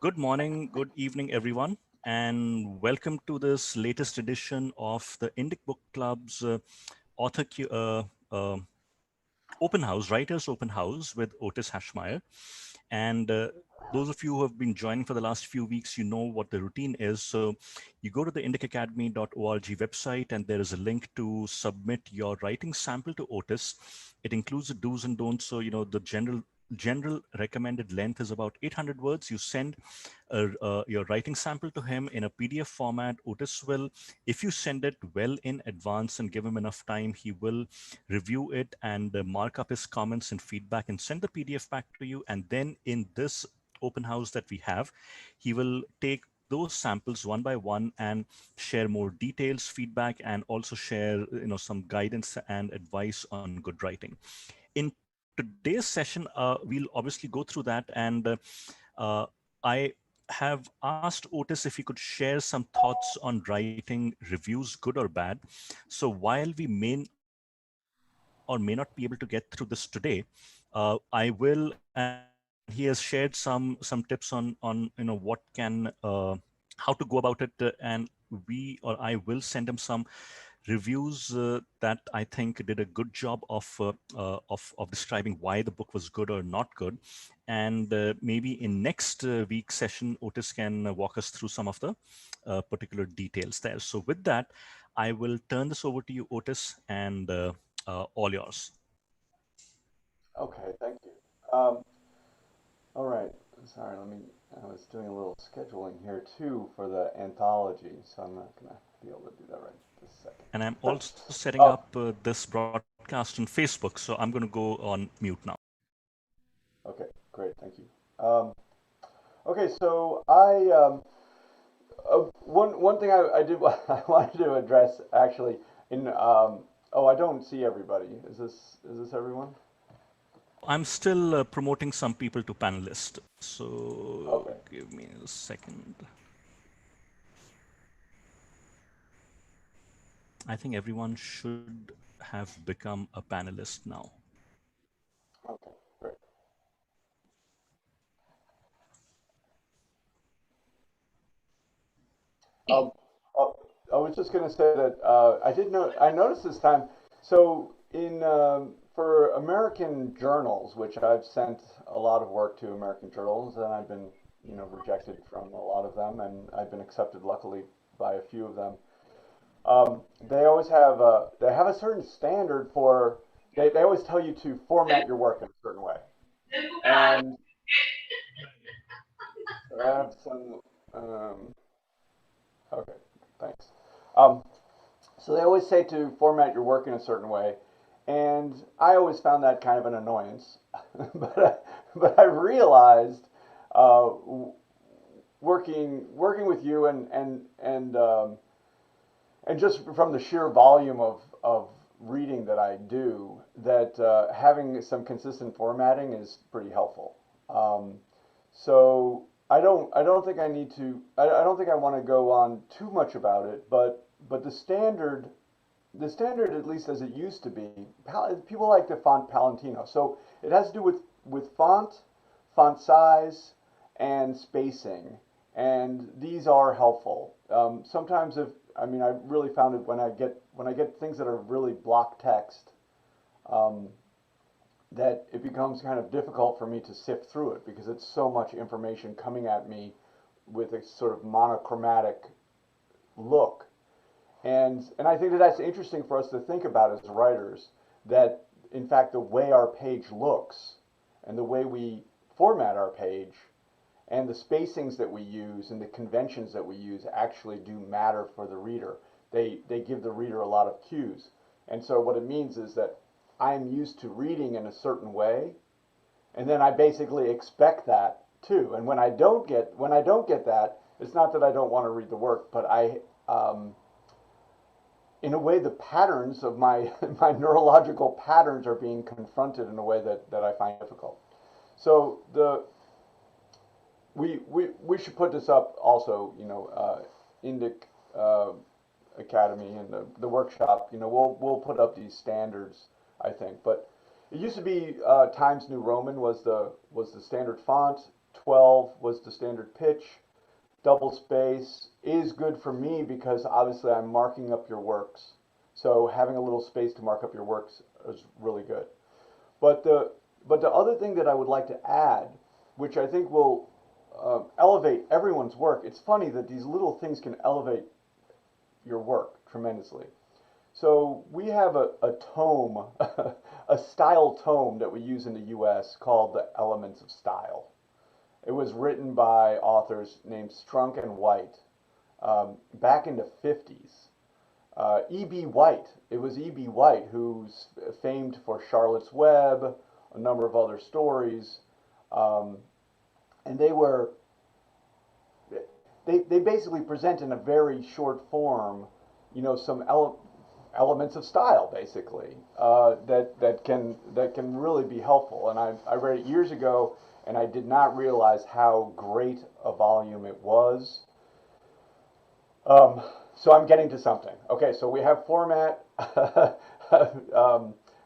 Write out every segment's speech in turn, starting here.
Good morning, good evening, everyone, and welcome to this latest edition of the Indic Book Club's author open house, writers open house with Otis Haschemyer. And those of you who have been joining for the last few weeks, you know what the routine is. So you go to the indicacademy.org website, and there is a link to submit your writing sample to Otis. It includes the do's and don'ts. So, the general recommended length is about 800 words. You send your writing sample to him in a PDF format. Otis will, if you send it well in advance and give him enough time, he will review it and mark up his comments and feedback and send the PDF back to you. And then in this open house that we have, he will take those samples one by one and share more details, feedback, and also share some guidance and advice on good writing. In today's session, we'll obviously go through that, and I have asked Otis if he could share some thoughts on writing reviews, good or bad. So while we may or may not be able to get through this today, I will, and he has shared some tips on what can how to go about it, and we or I will send him some reviews that I think did a good job of describing why the book was good or not good. And maybe in next week's session, Otis can walk us through some of the particular details there. So with that, I will turn this over to you, Otis, and all yours. Okay, thank you. All right. Sorry, I was doing a little scheduling here too for the anthology, so I'm not gonna be able to do that right this second. And I'm also setting Oh, up this broadcast on Facebook, so I'm going to go on mute now. okay, great, thank you. Okay, so one thing I did I wanted to address actually in oh, I don't see everybody. Is this everyone? I'm still promoting some people to panelist. So Okay. give me a second. I think everyone should have become a panelist now. Okay, great. Um, uh, I was just going to say that I noticed this time. So in for American journals, which I've sent a lot of work to American journals, and I've been rejected from a lot of them, and I've been accepted luckily by a few of them. They have a certain standard for they always tell you to format your work in a certain way, and I have some. Okay, thanks. Um, So they always say to format your work in a certain way, and I always found that kind of an annoyance. But I realized uh, working with you and just from the sheer volume of reading that I do, that having some consistent formatting is pretty helpful. Um, so I don't think I need to I don't think I want to go on too much about it, but the standard, at least as it used to be, people like the font Palantino. So it has to do with font size, and spacing, and these are helpful. Sometimes if I mean I really found it when I get things that are really block text, um, that it becomes kind of difficult for me to sift through it because it's so much information coming at me with a sort of monochromatic look. And I think that that's interesting for us to think about as writers, that in fact the way our page looks and the way we format our page and the spacings that we use and the conventions that we use actually do matter for the reader. They give the reader a lot of cues. And so what it means is that I'm used to reading in a certain way, and then I basically expect that too. And when I don't get that, it's not that I don't want to read the work, but in a way, the patterns of my my neurological patterns are being confronted in a way that I find difficult. So we should put this up also. Indic uh, Academy and the workshop. We'll put up these standards, I think. But it used to be Times New Roman was the standard font. 12 was the standard pitch. Double space is good for me because obviously I'm marking up your works. So having a little space to mark up your works is really good. But the other thing that I would like to add, which I think will elevate everyone's work, it's funny that these little things can elevate your work tremendously. So we have a tome, a style tome that we use in the US called The Elements of Style. It was written by authors named Strunk and White back in the 50s. E.B. White, it was E.B. White who's famed for Charlotte's Web, a number of other stories, and they basically present in a very short form, you know, some elements of style, basically, that can really be helpful. And I read it years ago, and I did not realize how great a volume it was. So I'm getting to something. Okay, so we have format,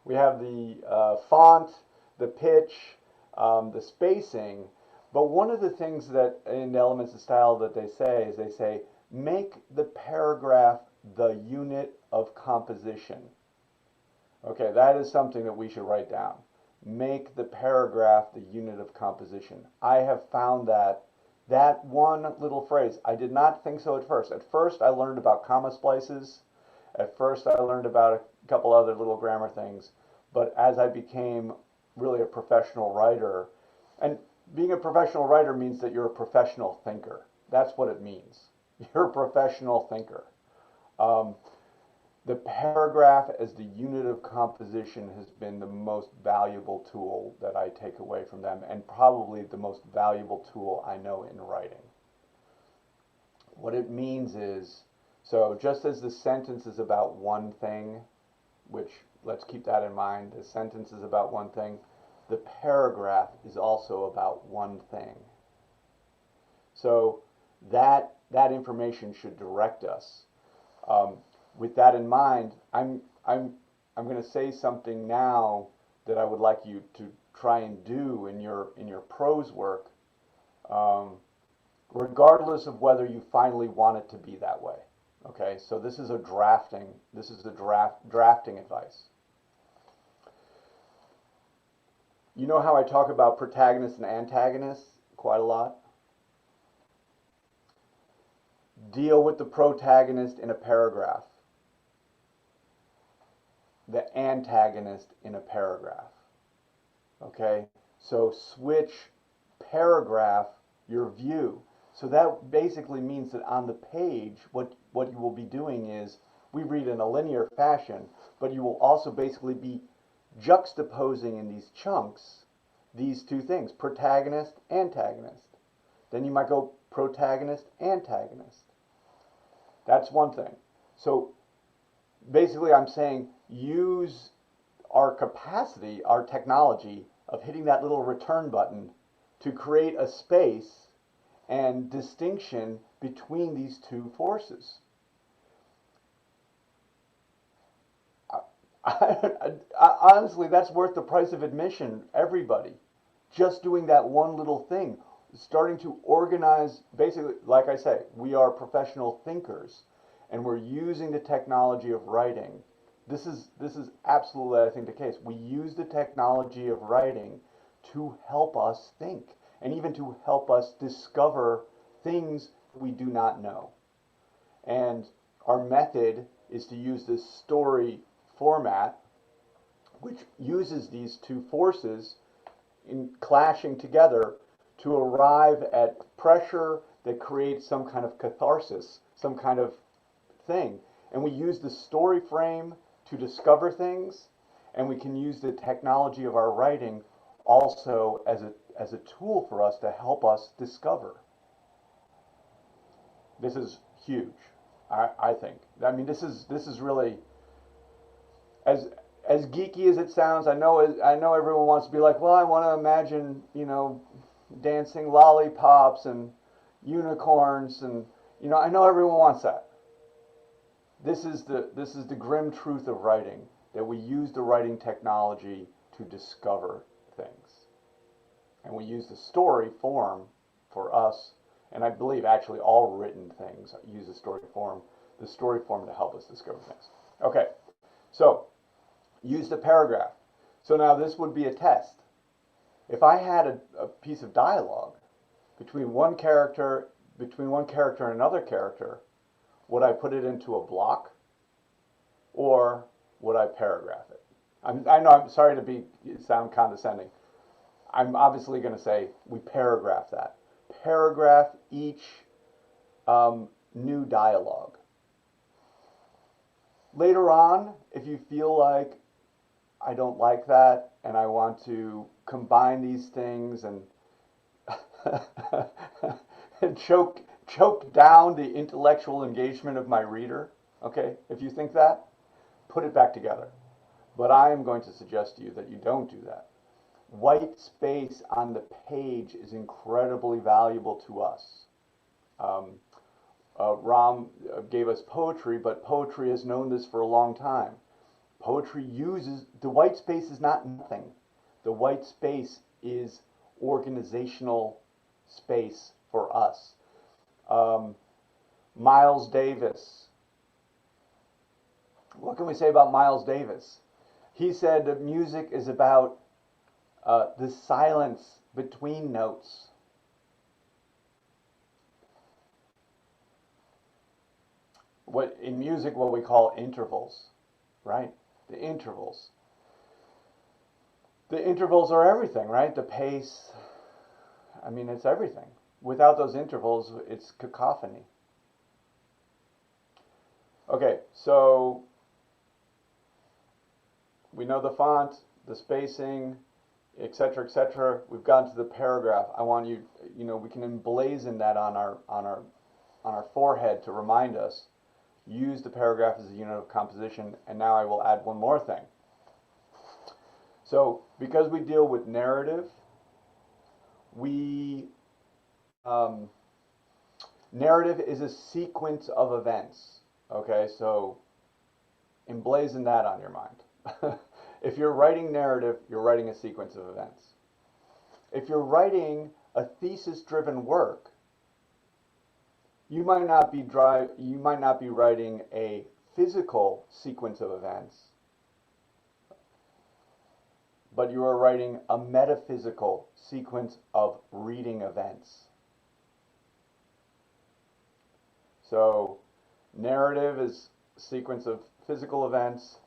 we have the font, the pitch, the spacing. But one of the things that in the Elements of Style that they say is they say, make the paragraph the unit of composition. Okay, that is something that we should write down. Make the paragraph the unit of composition. I have found that one little phrase, I did not think so at first. At first I learned about comma splices. At first I learned about a couple other little grammar things. But as I became really a professional writer, and being a professional writer means that you're a professional thinker. That's what it means. You're a professional thinker. The paragraph as the unit of composition has been the most valuable tool that I take away from them, and probably the most valuable tool I know in writing. What it means is, so just as the sentence is about one thing, which let's keep that in mind, the sentence is about one thing, the paragraph is also about one thing. So that information should direct us. With that in mind, I'm going to say something now that I would like you to try and do in your prose work, regardless of whether you finally want it to be that way. Okay, so this is drafting advice. You know how I talk about protagonists and antagonists quite a lot? Deal with the protagonist in a paragraph, the antagonist in a paragraph. Okay, so switch paragraph your view. So that basically means that on the page, what you will be doing is, we read in a linear fashion, but you will also basically be juxtaposing in these chunks these two things, protagonist, antagonist. Then you might go protagonist, antagonist. That's one thing. So basically I'm saying use our capacity, our technology of hitting that little return button to create a space and distinction between these two forces. Honestly, that's worth the price of admission, everybody. Just doing that one little thing, starting to organize, basically, like I say, we are professional thinkers, and we're using the technology of writing. This is absolutely, I think, the case. We use the technology of writing to help us think, and even to help us discover things we do not know. And our method is to use this story format, which uses these two forces in clashing together to arrive at pressure that creates some kind of catharsis, some kind of thing. And we use the story frame to discover things, and we can use the technology of our writing also as a tool for us to help us discover. This is huge, I think. I mean, this is really, as geeky as it sounds. I know everyone wants to be like, well, I want to imagine, you know, dancing lollipops and unicorns, and you know, I know everyone wants that. This is the grim truth of writing, that we use the writing technology to discover things. And we use the story form for us, and I believe actually all written things use the story form to help us discover things. Okay, so use the paragraph. So now this would be a test. If I had a piece of dialogue between one character and another character, would I put it into a block or would I paragraph it? I know I'm sorry to sound condescending. I'm obviously going to say we paragraph that. Paragraph each new dialogue. Later on, if you feel like I don't like that and I want to combine these things and and choke down the intellectual engagement of my reader, okay, if you think that, put it back together. But I am going to suggest to you that you don't do that. White space on the page is incredibly valuable to us. Ram gave us poetry, but poetry has known this for a long time. Poetry uses, the white space is not nothing. The white space is organizational space for us. Miles Davis. What can we say about Miles Davis? He said that music is about the silence between notes. What in music, what we call intervals, right? The intervals. The intervals are everything, right? The pace. I mean, it's everything. Without those intervals, it's cacophony. Okay, so we know the font, the spacing, etc., etc. We've gotten to the paragraph. I want you, we can emblazon that on our forehead to remind us. Use the paragraph as a unit of composition, and now I will add one more thing. So, because we deal with narrative, narrative is a sequence of events. Okay, so emblazon that on your mind. If you're writing narrative, you're writing a sequence of events. If you're writing a thesis-driven work, you might not be writing a physical sequence of events, but you are writing a metaphysical sequence of reading events. So, narrative is a sequence of physical events.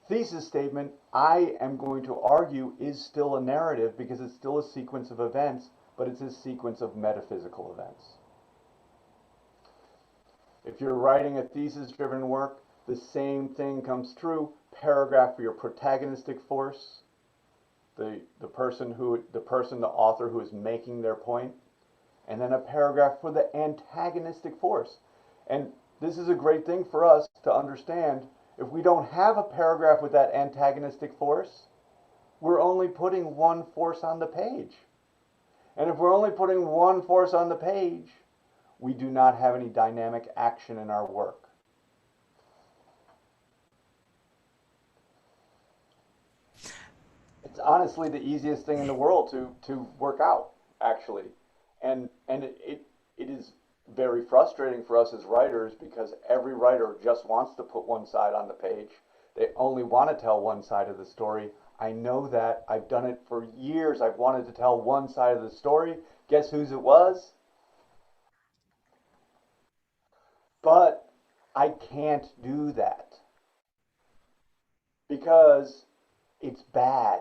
Thesis statement, I am going to argue, is still a narrative because it's still a sequence of events, but it's a sequence of metaphysical events. If you're writing a thesis-driven work, the same thing comes true. Paragraph for your protagonistic force, the author who is making their point, and then a paragraph for the antagonistic force. And this is a great thing for us to understand. If we don't have a paragraph with that antagonistic force, we're only putting one force on the page. And if we're only putting one force on the page, we do not have any dynamic action in our work. It's honestly the easiest thing in the world to work out, actually. And it is very frustrating for us as writers because every writer just wants to put one side on the page. They only want to tell one side of the story. I know that. I've done it for years. I've wanted to tell one side of the story. Guess whose it was? But I can't do that because it's bad.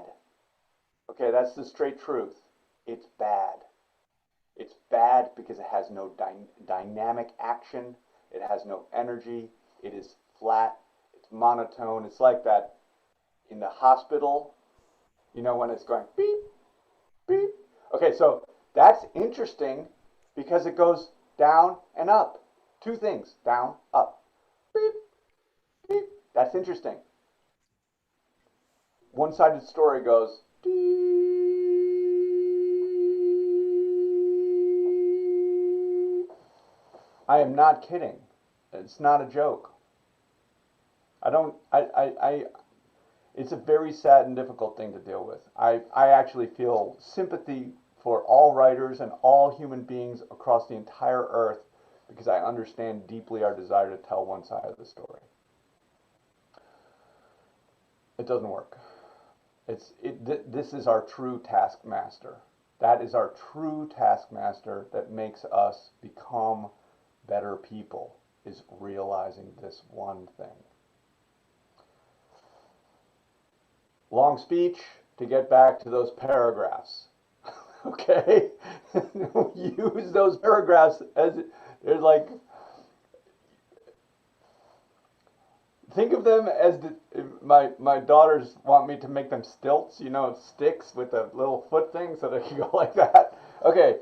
Okay, that's the straight truth. It's bad. It's bad because it has no dynamic action. It has no energy. It is flat. It's monotone. It's like that in the hospital, when it's going beep, beep. Okay, so that's interesting because it goes down and up. Two things, down, up. Beep, beep. That's interesting. One-sided story goes I am not kidding. It's not a joke. I don't, it's a very sad and difficult thing to deal with. I actually feel sympathy for all writers and all human beings across the entire earth because I understand deeply our desire to tell one side of the story. It doesn't work. This is our true taskmaster. That is our true taskmaster that makes us become better people, is realizing this one thing. Long speech to get back to those paragraphs. Okay? Use those paragraphs as they're like, think of them as my daughters want me to make them stilts, sticks with a little foot thing so they can go like that. Okay,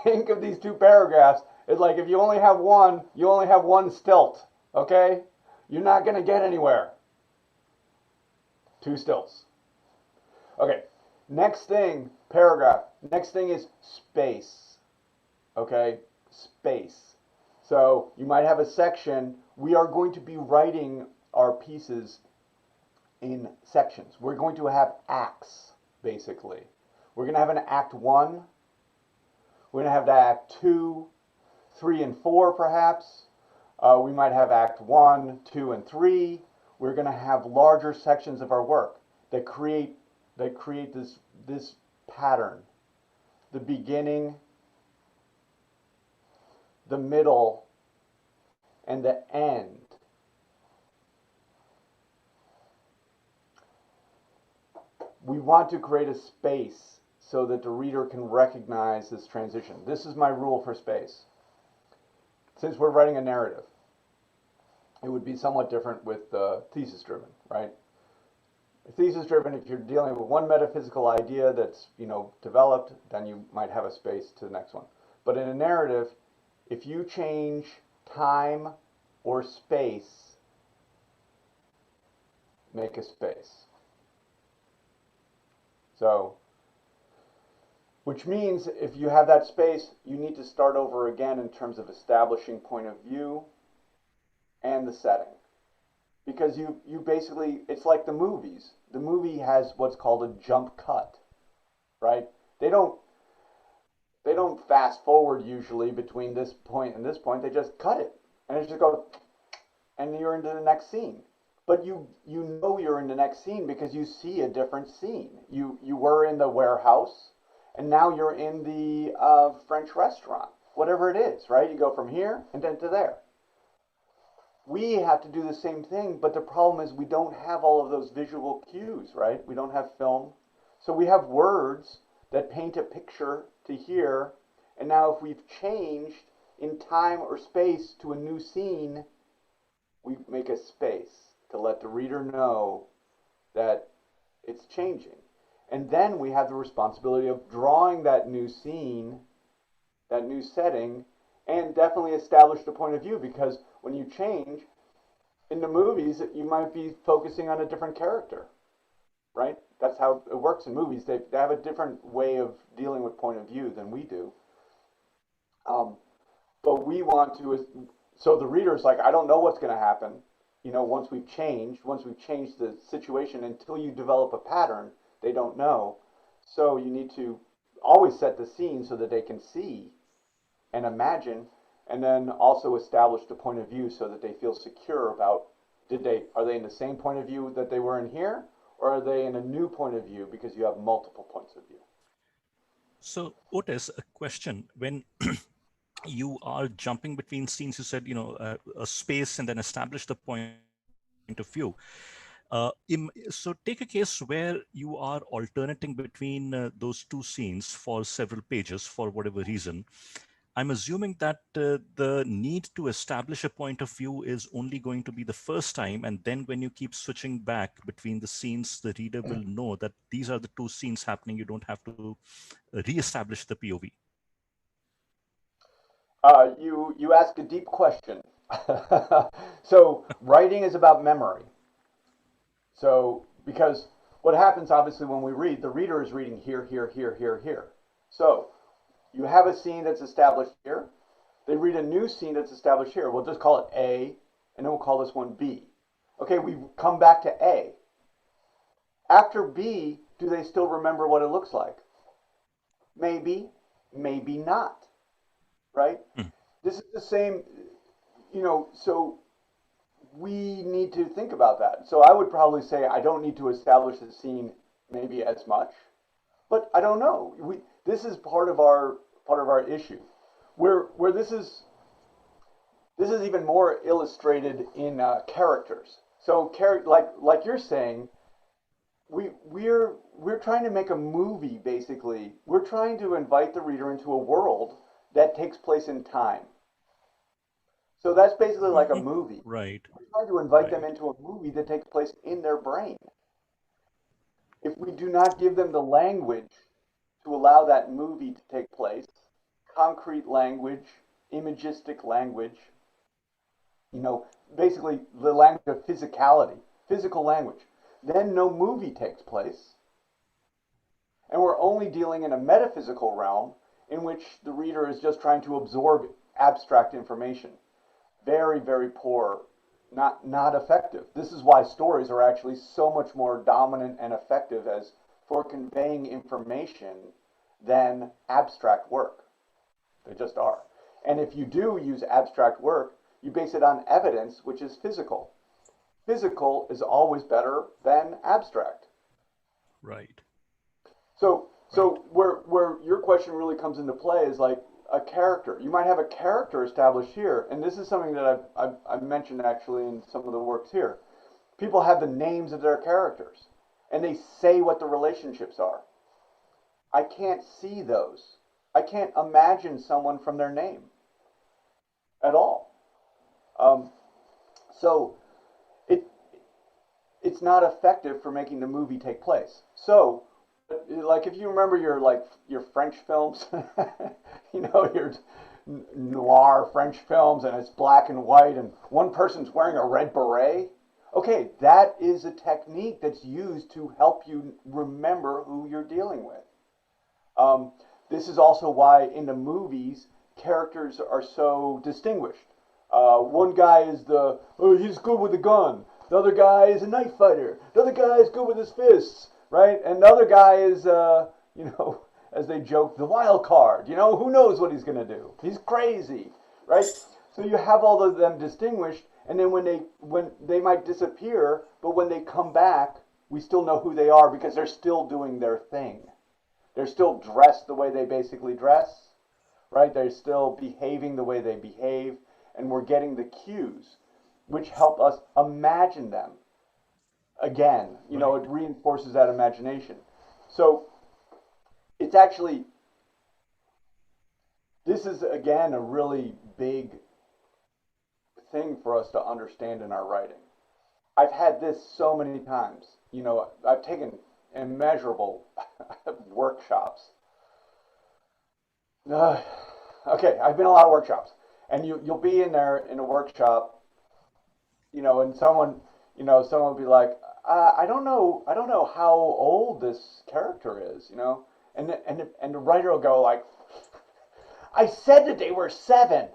think of these two paragraphs. It's like if you only have one, you only have one stilt. Okay? You're not going to get anywhere. Two stilts. Okay, next thing, paragraph. Next thing is space. Okay, space. So you might have a section. We are going to be writing our pieces in sections. We're going to have acts, basically. We're going to have an act 1. We're going to have the act 2, 3, and 4, perhaps. We might have act 1, 2, and 3. We're going to have larger sections of our work that create this pattern. The beginning, the middle, and the end. We want to create a space so that the reader can recognize this transition. This is my rule for space. Since we're writing a narrative, it would be somewhat different with thesis-driven, right? Thesis-driven, if you're dealing with one metaphysical idea that's, developed, then you might have a space to the next one. But in a narrative, if you change time or space, make a space. So, which means if you have that space, you need to start over again in terms of establishing point of view and the setting. Because you basically, it's like the movies. The movie has what's called a jump cut, right? They don't fast forward usually between this point and this point. They just cut it. And it just goes, and you're into the next scene. But you know you're in the next scene because you see a different scene. You were in the warehouse, and now you're in the French restaurant. Whatever it is, right? You go from here and then to there. We have to do the same thing, but the problem is we don't have all of those visual cues, right? We don't have film. So we have words that paint a picture to here, and now if we've changed in time or space to a new scene, we make a space to let the reader know that it's changing. And then we have the responsibility of drawing that new scene, that new setting, and definitely establish the point of view, because when you change, in the movies, you might be focusing on a different character, right? That's how it works in movies. They have a different way of dealing with point of view than we do. But we want to, so the reader's like, I don't know what's going to happen, once we've changed the situation. Until you develop a pattern, they don't know. So you need to always set the scene so that they can see and imagine, and then also establish the point of view so that they feel secure about, are they in the same point of view that they were in here, or are they in a new point of view because you have multiple points of view? So Otis, a question. When you are jumping between scenes, you said, a space and then establish the point of view. So take a case where you are alternating between those two scenes for several pages for whatever reason. I'm assuming that the need to establish a point of view is only going to be the first time, and then when you keep switching back between the scenes, the reader will know that these are the two scenes happening. You don't have to re-establish the POV. You ask a deep question. So writing is about memory. So because what happens obviously when we read, the reader is reading here, here, here, here, here. So you have a scene that's established here. They read a new scene that's established here. We'll just call it A, and then we'll call this one B. Okay, we come back to A. After B, do they still remember what it looks like? Maybe, maybe not, right? Mm. This is the same, so we need to think about that. So I would probably say I don't need to establish the scene maybe as much, but I don't know. This is part of our issue, where this is even more illustrated in characters. So like you're saying, we're trying to make a movie basically. We're trying to invite the reader into a world that takes place in time. So that's basically like a Hmm. movie. Right, We're trying to invite them right, into a movie that takes place in their brain. If we do not give them the language to allow that movie to take place, concrete language, imagistic language, you know, basically the language of physicality, physical language, then no movie takes place. And we're only dealing in a metaphysical realm in which the reader is just trying to absorb abstract information. Very, very poor, not effective. This is why stories are actually so much more dominant and effective as for conveying information than abstract work. They just are. And if you do use abstract work, you base it on evidence, which is physical. Physical is always better than abstract. right, right. So where your question really comes into play is like a character. You might have a character established here, and this is something that I've mentioned actually in some of the works here. People have the names of their characters, and they say what the relationships are. I can't see those. I can't imagine someone from their name at all. Um, so it it's not effective for making the movie take place. So, like if you remember your French films, your noir French films, and it's black and white, and one person's wearing a red beret. Okay, that is a technique that's used to help you remember who you're dealing with. Um, this is also why in the movies characters are so distinguished. One guy is he's good with a gun. The other guy is a knife fighter. The other guy is good with his fists, right? And the other guy is, as they joke, the wild card. Who knows what he's going to do? He's crazy, right? So you have all of them distinguished, and then when they might disappear, but when they come back, we still know who they are because they're still doing their thing. They're still dressed the way they basically dress, right? They're still behaving the way they behave, and we're getting the cues, which help us imagine them. Again, Right. it reinforces that imagination. So it's actually, this is again a really big thing for us to understand in our writing. I've had this so many times. I've taken immeasurable workshops. Uh, okay, I've been in a lot of workshops, and you'll be in there in a workshop, and someone will be like, I don't know how old this character is, and the writer will go like, I said that they were 7.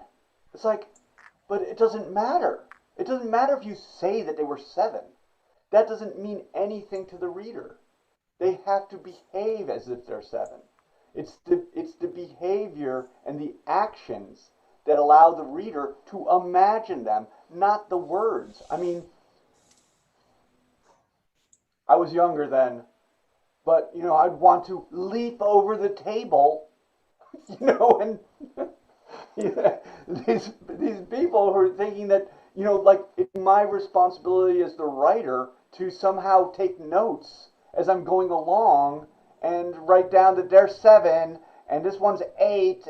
It's like, but it doesn't matter. It doesn't matter if you say that they were 7. That doesn't mean anything to the reader. They have to behave as if they're 7. It's the behavior and the actions that allow the reader to imagine them, not the words. I mean, I was younger then, but I'd want to leap over the table, and yeah, these people who are thinking that like it's my responsibility as the writer to somehow take notes as I'm going along and write down that they're 7 and this one's 8,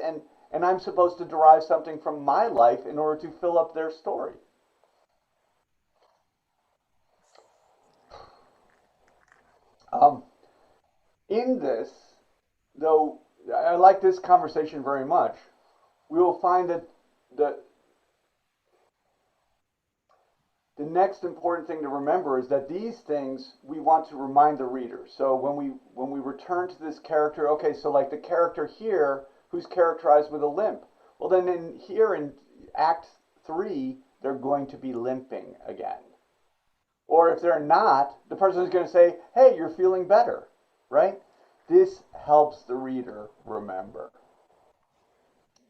and I'm supposed to derive something from my life in order to fill up their story. Um, in this, though, I like this conversation very much. We will find that the the next important thing to remember is that these things we want to remind the reader. So when we return to this character, okay, so like the character here who's characterized with a limp. Well, then in Act 3, they're going to be limping again. Or if they're not, the person is going to say, "Hey, you're feeling better," right? this helps the reader remember.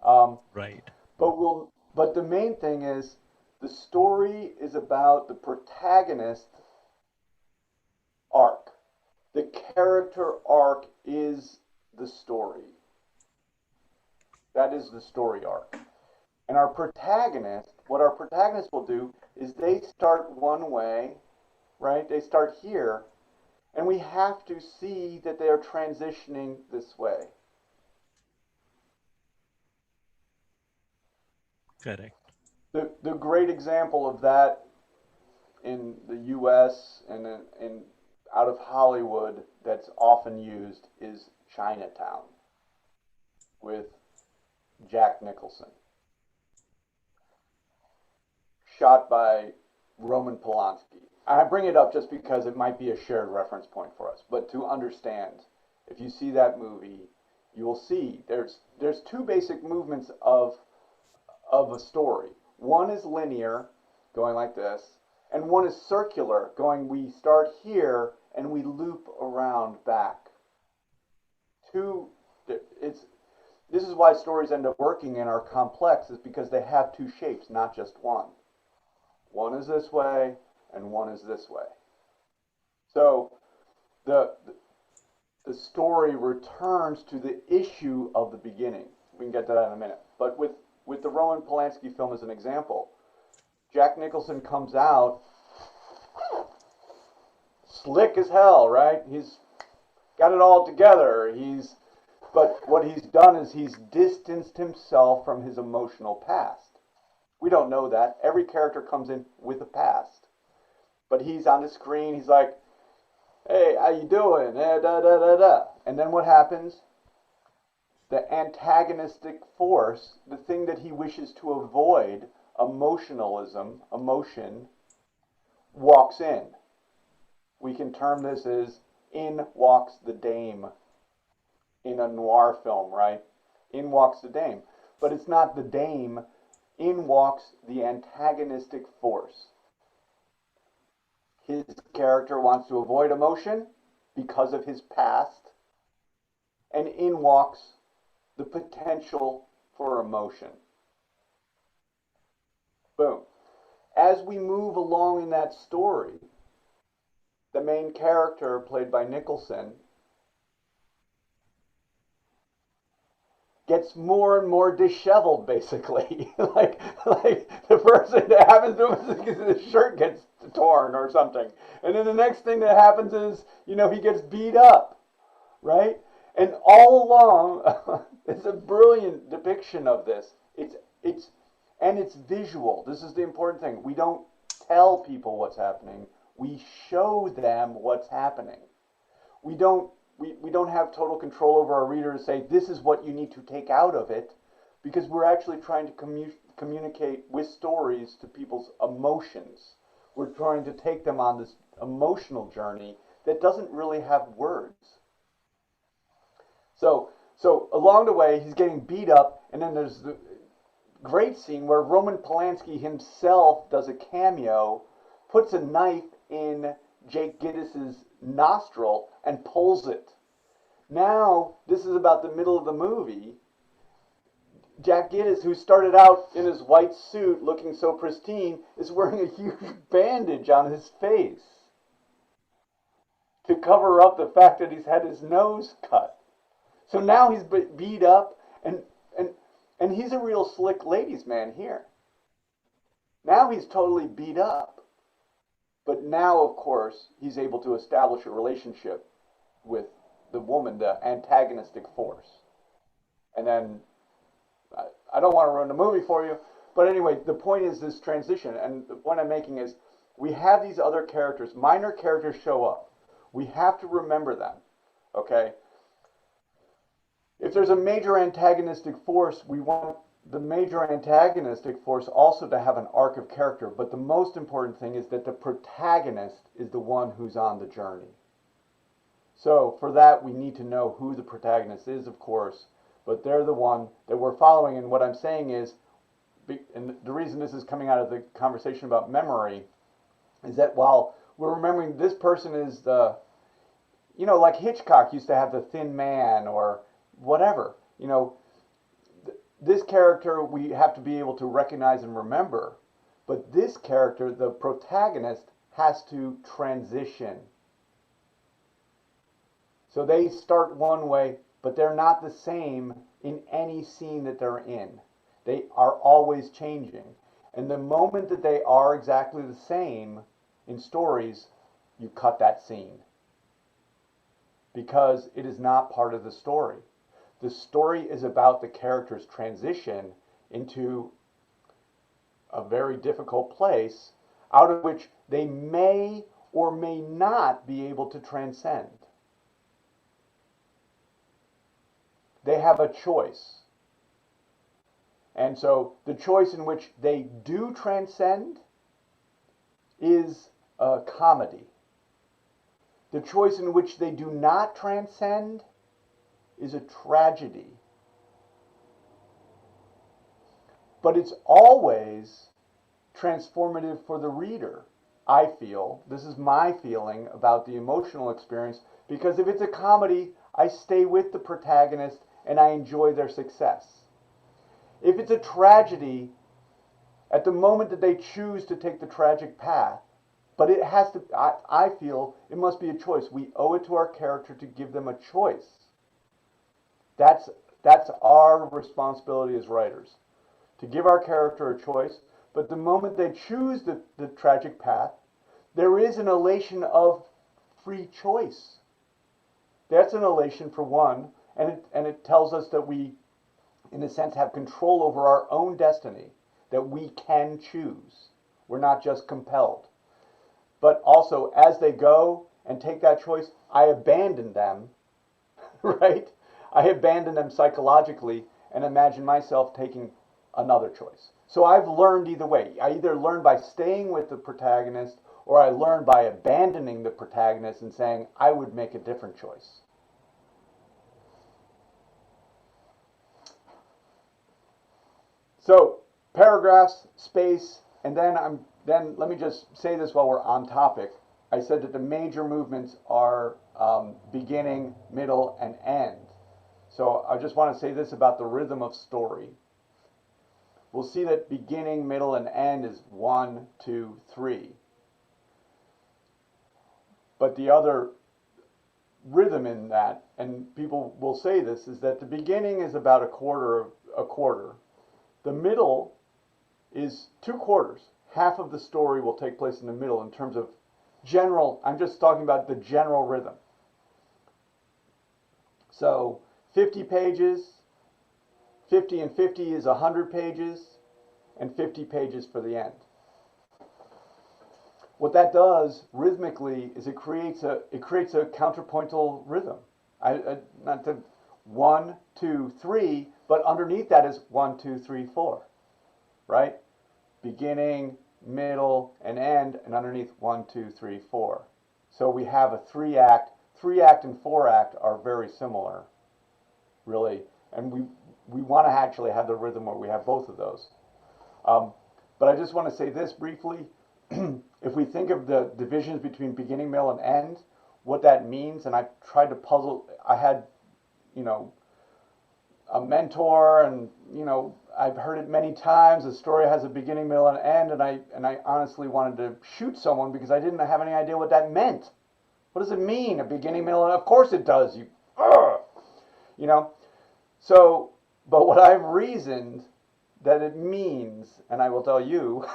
Um, Right. but the main thing is the story is about the protagonist arc. The character arc is the story. That is the story arc. And what our protagonist will do is they start one way, right? They start here, and we have to see that they are transitioning this way. Correct. The great example of that in the U.S. and out of Hollywood that's often used is Chinatown with Jack Nicholson, shot by Roman Polanski. I bring it up just because it might be a shared reference point for us. But to understand, if you see that movie, you will see there's two basic movements of a story. One is linear, going like this, and one is circular, going we start here and we loop around back. This is why stories end up working and are complex, is because they have two shapes, not just one. One is this way, and one is this way. So the story returns to the issue of the beginning. We can get to that in a minute. But with the Roman Polanski film as an example, Jack Nicholson comes out slick as hell, right? He's got it all together. But what he's done is he's distanced himself from his emotional past. We don't know that. Every character comes in with a past. But he's on the screen, he's like, hey, how you doing? Da, da, da, da. And then what happens? The antagonistic force, the thing that he wishes to avoid, emotion, walks in. We can term this as in walks the dame in a noir film, right? In walks the dame. But it's not the dame. In walks the antagonistic force. His character wants to avoid emotion because of his past, and in walks the potential for emotion. Boom. As we move along in that story, the main character, played by Nicholson, gets more and more disheveled, basically. like the first thing that happens to him is his shirt gets torn or something. And then the next thing that happens is, he gets beat up, right? And all along, it's a brilliant depiction of this. It's visual. This is the important thing. We don't tell people what's happening. We show them what's happening. We don't have total control over our reader to say, this is what you need to take out of it, because we're actually trying to communicate with stories to people's emotions. We're trying to take them on this emotional journey that doesn't really have words. So along the way, he's getting beat up, and then there's the great scene where Roman Polanski himself does a cameo, puts a knife in Jake Giddis's nostril and pulls it. Now, this is about the middle of the movie. Jack Giddis, who started out in his white suit looking so pristine, is wearing a huge bandage on his face to cover up the fact that he's had his nose cut. So now he's beat up, and he's a real slick ladies' man here. Now he's totally beat up. But now, of course, he's able to establish a relationship with the woman, the antagonistic force. And then, I don't want to ruin the movie for you, but anyway, the point is this transition, and the point I'm making is, we have these other characters, minor characters show up. We have to remember them, okay? If there's a major antagonistic force, we want the major antagonistic force also to have an arc of character, but the most important thing is that the protagonist is the one who's on the journey. So for that, we need to know who the protagonist is, of course, but they're the one that we're following. And what I'm saying is, and the reason this is coming out of the conversation about memory, is that while we're remembering this person is you know, like Hitchcock used to have the Thin Man or whatever. You know, this character we have to be able to recognize and remember, but this character, the protagonist, has to transition. So they start one way, but they're not the same in any scene that they're in. They are always changing. And the moment that they are exactly the same in stories, you cut that scene because it is not part of the story. The story is about the character's transition into a very difficult place out of which they may or may not be able to transcend. They have a choice. And so the choice in which they do transcend is a comedy. The choice in which they do not transcend is a tragedy. But it's always transformative for the reader, I feel. This is my feeling about the emotional experience, because if it's a comedy, I stay with the protagonist and I enjoy their success. If it's a tragedy, at the moment that they choose to take the tragic path, but it has to, I feel it must be a choice. We owe it to our character to give them a choice. That's our responsibility as writers, to give our character a choice. But the moment they choose the tragic path, there is an elation of free choice. That's an elation for one, and it tells us that we, in a sense, have control over our own destiny, that we can choose. We're not just compelled. But also, as they go and take that choice, I abandon them, right? I abandon them psychologically and imagine myself taking another choice. So I've learned either way. I either learn by staying with the protagonist, or I learn by abandoning the protagonist and saying, I would make a different choice. So paragraphs, space, and then let me just say this while we're on topic. I said that the major movements are beginning, middle, and end. So I just want to say this about the rhythm of story. We'll see that beginning, middle, and end is 1, 2, 3. But the other rhythm in that, and people will say this, is that the beginning is about a quarter. The middle is 2/4. Half of the story will take place in the middle in terms of general, I'm just talking about the general rhythm. So 50 pages, 50 and 50 is 100 pages, and 50 pages for the end. What that does rhythmically is it creates a counterpointal rhythm. Not the 1, 2, 3, but underneath that is 1, 2, 3, 4, right? Beginning, middle, and end, and underneath 1, 2, 3, 4. So we have a 3-act. 3-act and 4-act are very similar, really, and we want to actually have the rhythm where we have both of those. But I just want to say this briefly. If we think of the divisions between beginning, middle, and end, what that means, and I tried to puzzle, I had, a mentor, and, I've heard it many times, a story has a beginning, middle, and end, and I honestly wanted to shoot someone because I didn't have any idea what that meant. What does it mean, a beginning, middle, and of course it does, So, but what I've reasoned that it means, and I will tell you,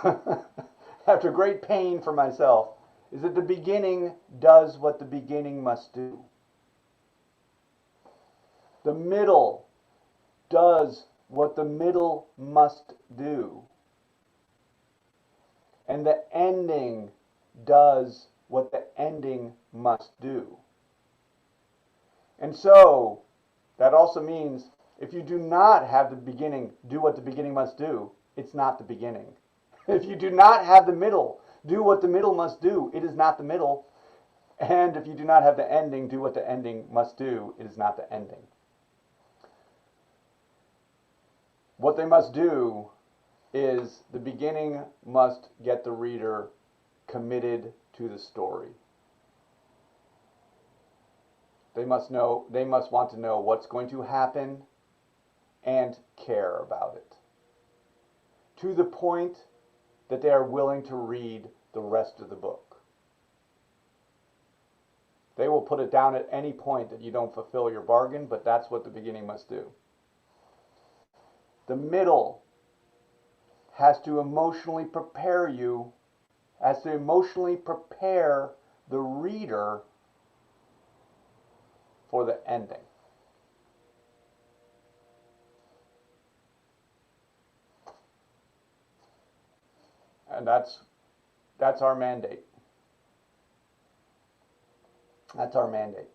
after great pain for myself, is that the beginning does what the beginning must do. The middle does what the middle must do. And the ending does what the ending must do. And so, that also means if you do not have the beginning do what the beginning must do, it's not the beginning. If you do not have the middle do what the middle must do, it is not the middle. And if you do not have the ending do what the ending must do, it is not the ending. What they must do is the beginning must get the reader committed to the story. They must want to know what's going to happen and care about it, to the point that they are willing to read the rest of the book. They will put it down at any point that you don't fulfill your bargain, but that's what the beginning must do. The middle has to emotionally prepare you, has to emotionally prepare the reader for the ending. And that's our mandate. That's our mandate.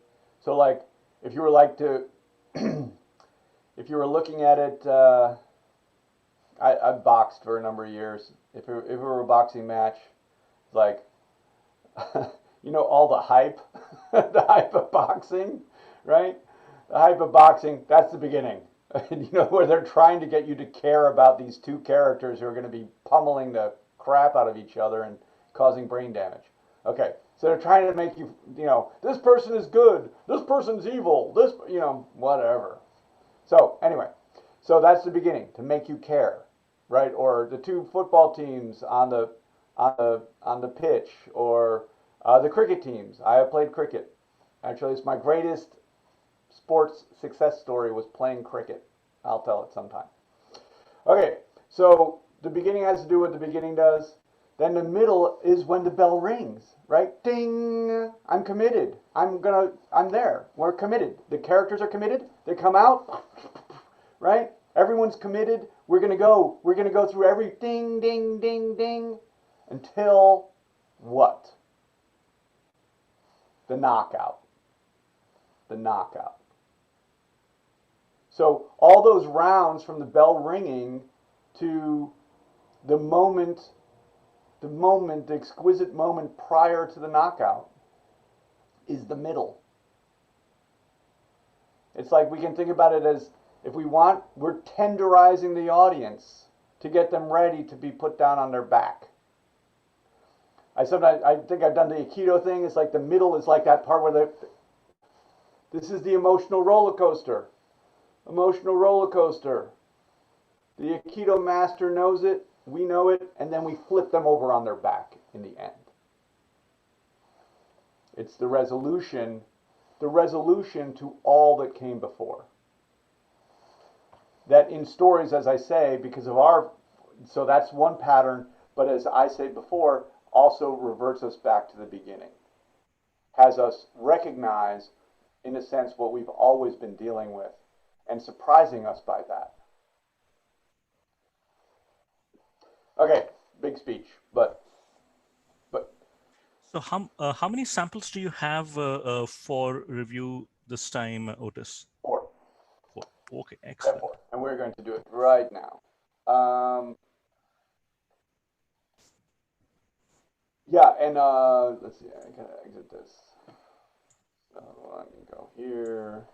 So like, if you were like to, if you were looking at it, I've boxed for a number of years. If it were a boxing match, like, you know, all the hype, the hype of boxing, right? The hype of boxing, that's the beginning. You know, where they're trying to get you to care about these two characters who are going to be pummeling the crap out of each other and causing brain damage. Okay, so they're trying to make you, you know, this person is good, this person's evil, this, you know, whatever. So anyway, so that's the beginning, to make you care, right? Or the two football teams on the pitch, or the cricket teams. I have played cricket. Actually, it's my greatest sports success story was playing cricket. I'll tell it sometime. Okay, so the beginning has to do what the beginning does. Then the middle is when the bell rings, right? Ding! I'm committed. I'm there. We're committed. The characters are committed. They come out, right? Everyone's committed. We're gonna go through every ding, ding, ding, ding, until what? The knockout. The knockout. So all those rounds from the bell ringing to the exquisite moment prior to the knockout is the middle. It's like we can think about it as, if we want, we're tenderizing the audience to get them ready to be put down on their back. I think I've done the Aikido thing. It's like the middle is like that part where this is the emotional roller coaster. Emotional roller coaster. The Aikido master knows it, we know it, and then we flip them over on their back in the end. It's the resolution to all that came before. That in stories, as I say, because of so that's one pattern, but as I said before, also reverts us back to the beginning. Has us recognize, in a sense, what we've always been dealing with, and surprising us by that. Okay, big speech, but. So how many samples do you have for review this time, Otis? 4. 4. Okay, excellent. 4. And we're going to do it right now. Yeah, and let's see, I gotta exit this. So let me go here.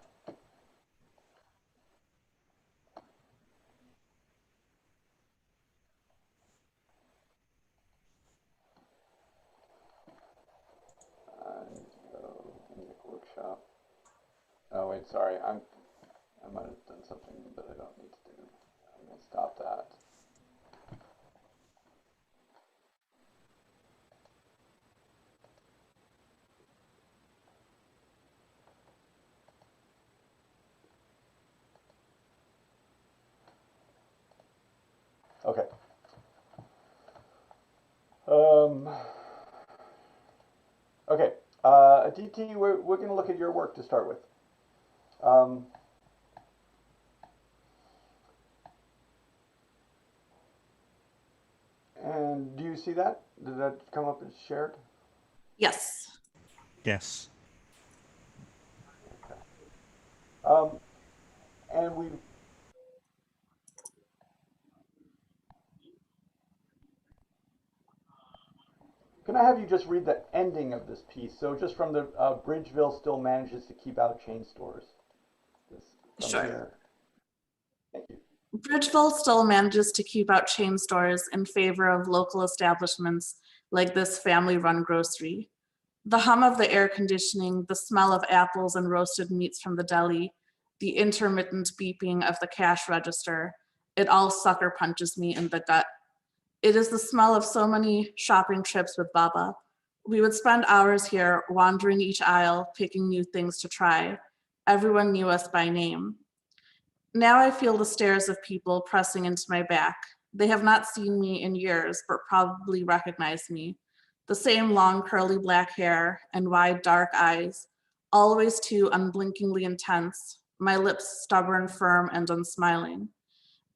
Workshop. Oh wait, sorry. I might have done something that I don't need to do. I'm gonna stop that. Okay. Okay. DT, we're going to look at your work to start with. And do you see that? Did that come up as shared? Yes. Yes. Okay. And we. Can I have you just read the ending of this piece? So just from the Bridgeville still manages to keep out chain stores. Sure. Here. Thank you. Bridgeville still manages to keep out chain stores in favor of local establishments like this family-run grocery. The hum of the air conditioning, the smell of apples and roasted meats from the deli, the intermittent beeping of the cash register, it all sucker punches me in the gut. It is the smell of so many shopping trips with Baba. We would spend hours here wandering each aisle, picking new things to try. Everyone knew us by name. Now I feel the stares of people pressing into my back. They have not seen me in years, but probably recognize me. The same long curly black hair and wide dark eyes, always too unblinkingly intense, my lips stubborn, firm, and unsmiling.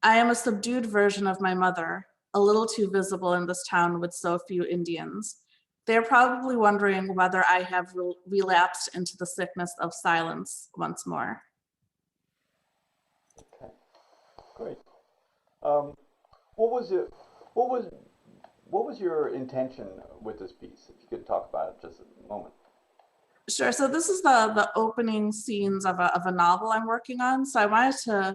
I am a subdued version of my mother, a little too visible in this town with so few Indians. They are probably wondering whether I have relapsed into the sickness of silence once more. Okay, great. What was it? What was what was your intention with this piece? If you could talk about it just a moment. Sure. So this is the opening scenes of a novel I'm working on. So I wanted to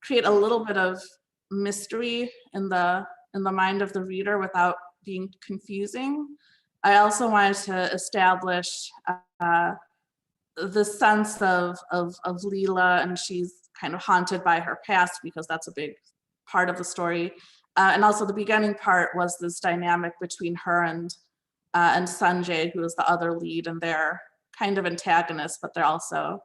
create a little bit of mystery in the mind of the reader without being confusing. I also wanted to establish the sense of Leela, and she's kind of haunted by her past because that's a big part of the story. And also the beginning part was this dynamic between her and Sanjay, who is the other lead, and they're kind of antagonists, but they're also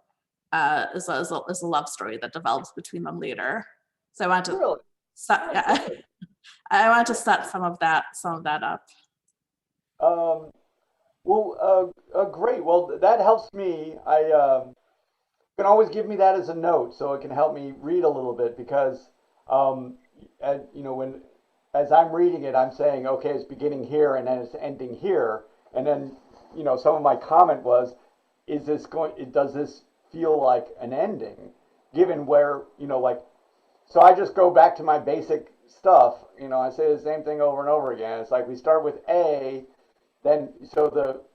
is a love story that develops between them later. So I want to Really? set, I want to set some of that up. Great. Well, that helps me. You can always give me that as a note, so it can help me read a little bit because, when as I'm reading it, I'm saying, okay, it's beginning here and then it's ending here, and then, some of my comment was, does this feel like an ending, given where, so I just go back to my basic stuff. I say the same thing over and over again. It's like we start with A, then so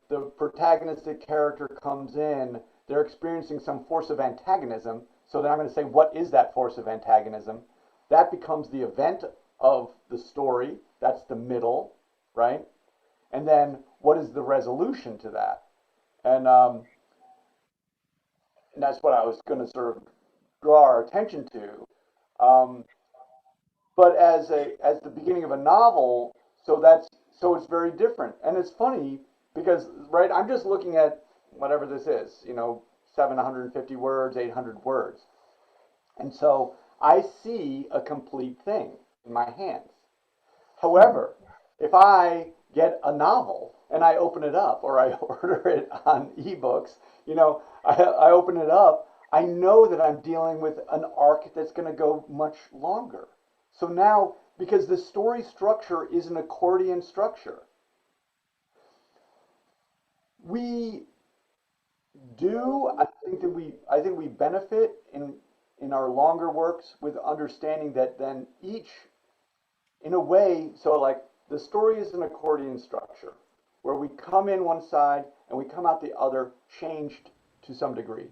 the protagonistic character comes in, they're experiencing some force of antagonism. So then I'm going to say, what is that force of antagonism? That becomes the event of the story. That's the middle, right? And then what is the resolution to that? And that's what I was going to sort of draw our attention to. Um, but as the beginning of a novel, so it's very different. And it's funny because right, I'm just looking at whatever this is, 750 words, 800 words. And so I see a complete thing in my hands. However, if I get a novel and I open it up or I order it on ebooks, I open it up, I know that I'm dealing with an arc that's going to go much longer. So now, because the story structure is an accordion structure, we I think we benefit in our longer works with understanding that then each, in a way, so like the story is an accordion structure where we come in one side and we come out the other changed to some degree.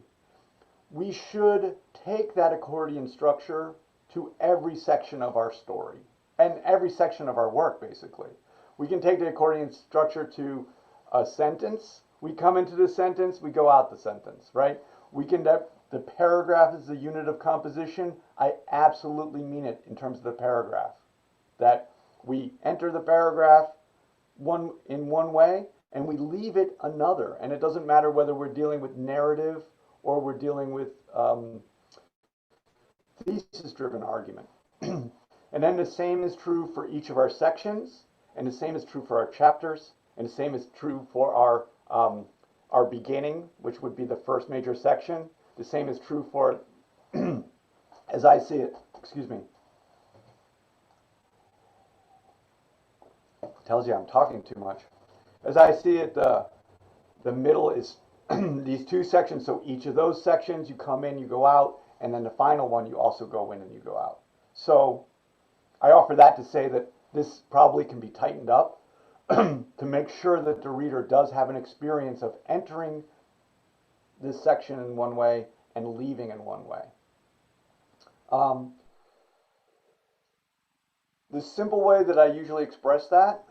We should take that accordion structure to every section of our story and every section of our work, basically. We can take the accordion structure to a sentence. We come into the sentence, we go out the sentence, right? The paragraph is the unit of composition. I absolutely mean it in terms of the paragraph. That we enter the paragraph in one way and we leave it another. And it doesn't matter whether we're dealing with narrative or we're dealing with thesis-driven argument. And then the same is true for each of our sections, and the same is true for our chapters, and the same is true for our beginning, which would be the first major section. The same is true for, as I see it, excuse me. Tells you I'm talking too much. As I see it, the middle is these two sections. So each of those sections, you come in, you go out, and then the final one, you also go in and you go out. So I offer that to say that this probably can be tightened up to make sure that the reader does have an experience of entering this section in one way and leaving in one way. The simple way that I usually express that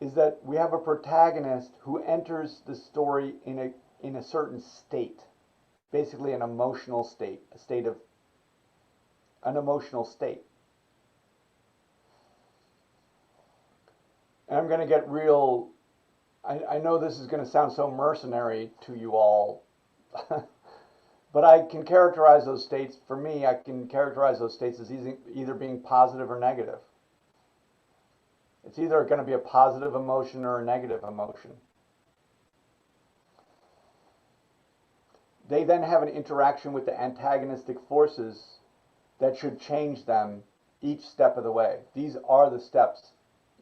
is that we have a protagonist who enters the story in a certain state, basically an emotional state, an emotional state. And I'm going to get real. I know this is going to sound so mercenary to you all, but I can characterize those states. For me, I can characterize those states as either being positive or negative. It's either going to be a positive emotion or a negative emotion. They then have an interaction with the antagonistic forces that should change them each step of the way. These are the steps,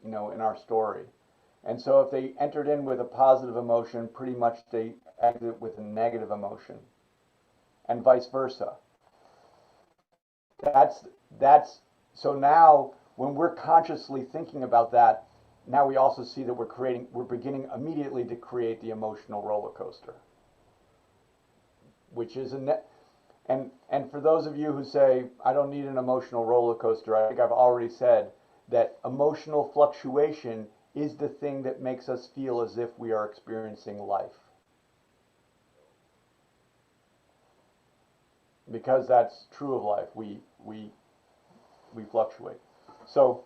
in our story. And so if they entered in with a positive emotion, pretty much they exit with a negative emotion, and vice versa. That's so now when we're consciously thinking about that, now we also see that we're beginning immediately to create the emotional roller coaster, which is and for those of you who say, I don't need an emotional roller coaster, I think I've already said that emotional fluctuation is the thing that makes us feel as if we are experiencing life. Because that's true of life. We fluctuate. So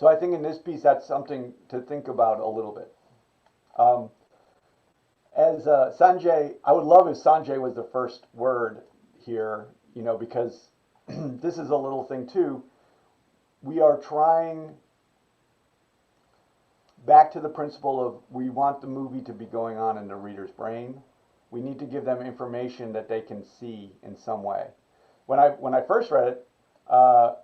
I think in this piece that's something to think about a little bit. As Sanjay, I would love if Sanjay was the first word here, because this is a little thing too. We are trying back to the principle of we want the movie to be going on in the reader's brain. We need to give them information that they can see in some way. When I first read it, I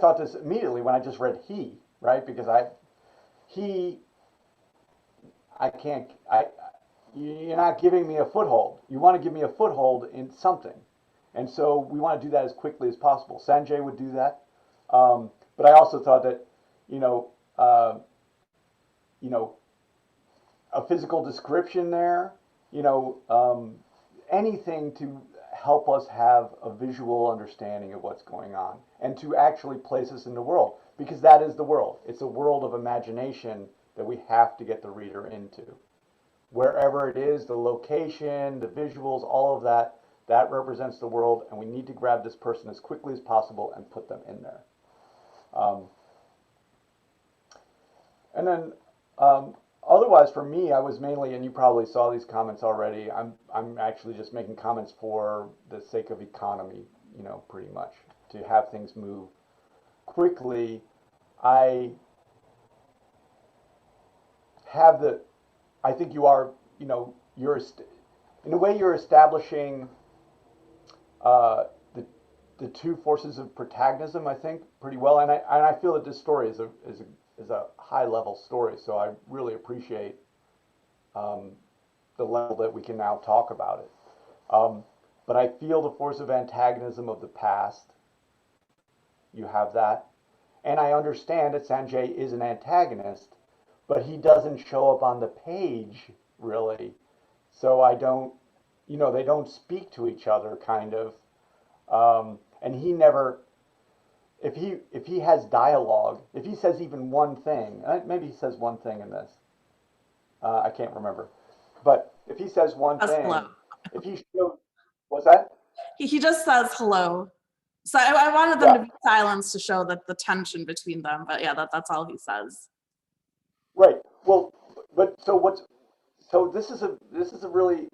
thought this immediately when I just read he, right? Because you're not giving me a foothold. You want to give me a foothold in something. And so we want to do that as quickly as possible. Sanjay would do that. But I also thought that, a physical description there, anything to help us have a visual understanding of what's going on and to actually place us in the world, because that is the world. It's a world of imagination that we have to get the reader into. Wherever it is, the location, the visuals, all of that, that represents the world, and we need to grab this person as quickly as possible and put them in there. And then otherwise for me, I was mainly, and you probably saw these comments already, I'm actually just making comments for the sake of economy, pretty much, to have things move quickly. I think you are, in a way you're establishing the two forces of protagonism, I think, pretty well, and I feel that this story is a high-level story, so I really appreciate the level that we can now talk about it. But I feel the force of antagonism of the past. You have that. And I understand that Sanjay is an antagonist, but he doesn't show up on the page, really. So I don't, they don't speak to each other, kind of. And he never... If he has dialogue, if he says even one thing, maybe he says one thing in this, I can't remember, but if he says one thing, hello. If he shows, what's that? He just says hello. So I wanted them to be silenced to show that the tension between them, but yeah, that's all he says. Right. Well, but so this is a really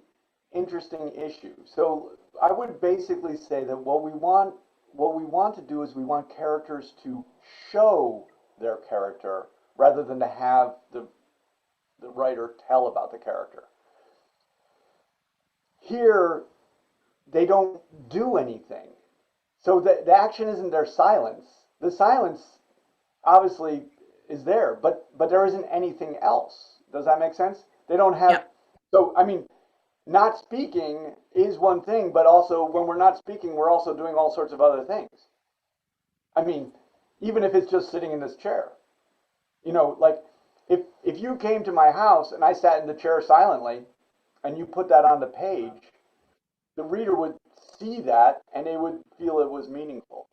interesting issue. So I would basically say that what we want to do is we want characters to show their character rather than to have the writer tell about the character. Here, they don't do anything. So the action isn't their silence. The silence obviously is there, but there isn't anything else. Does that make sense? They don't have... Yep. So, not speaking is one thing, but also when we're not speaking, we're also doing all sorts of other things. Even if it's just sitting in this chair. Like if you came to my house and I sat in the chair silently and you put that on the page, the reader would see that and they would feel it was meaningful.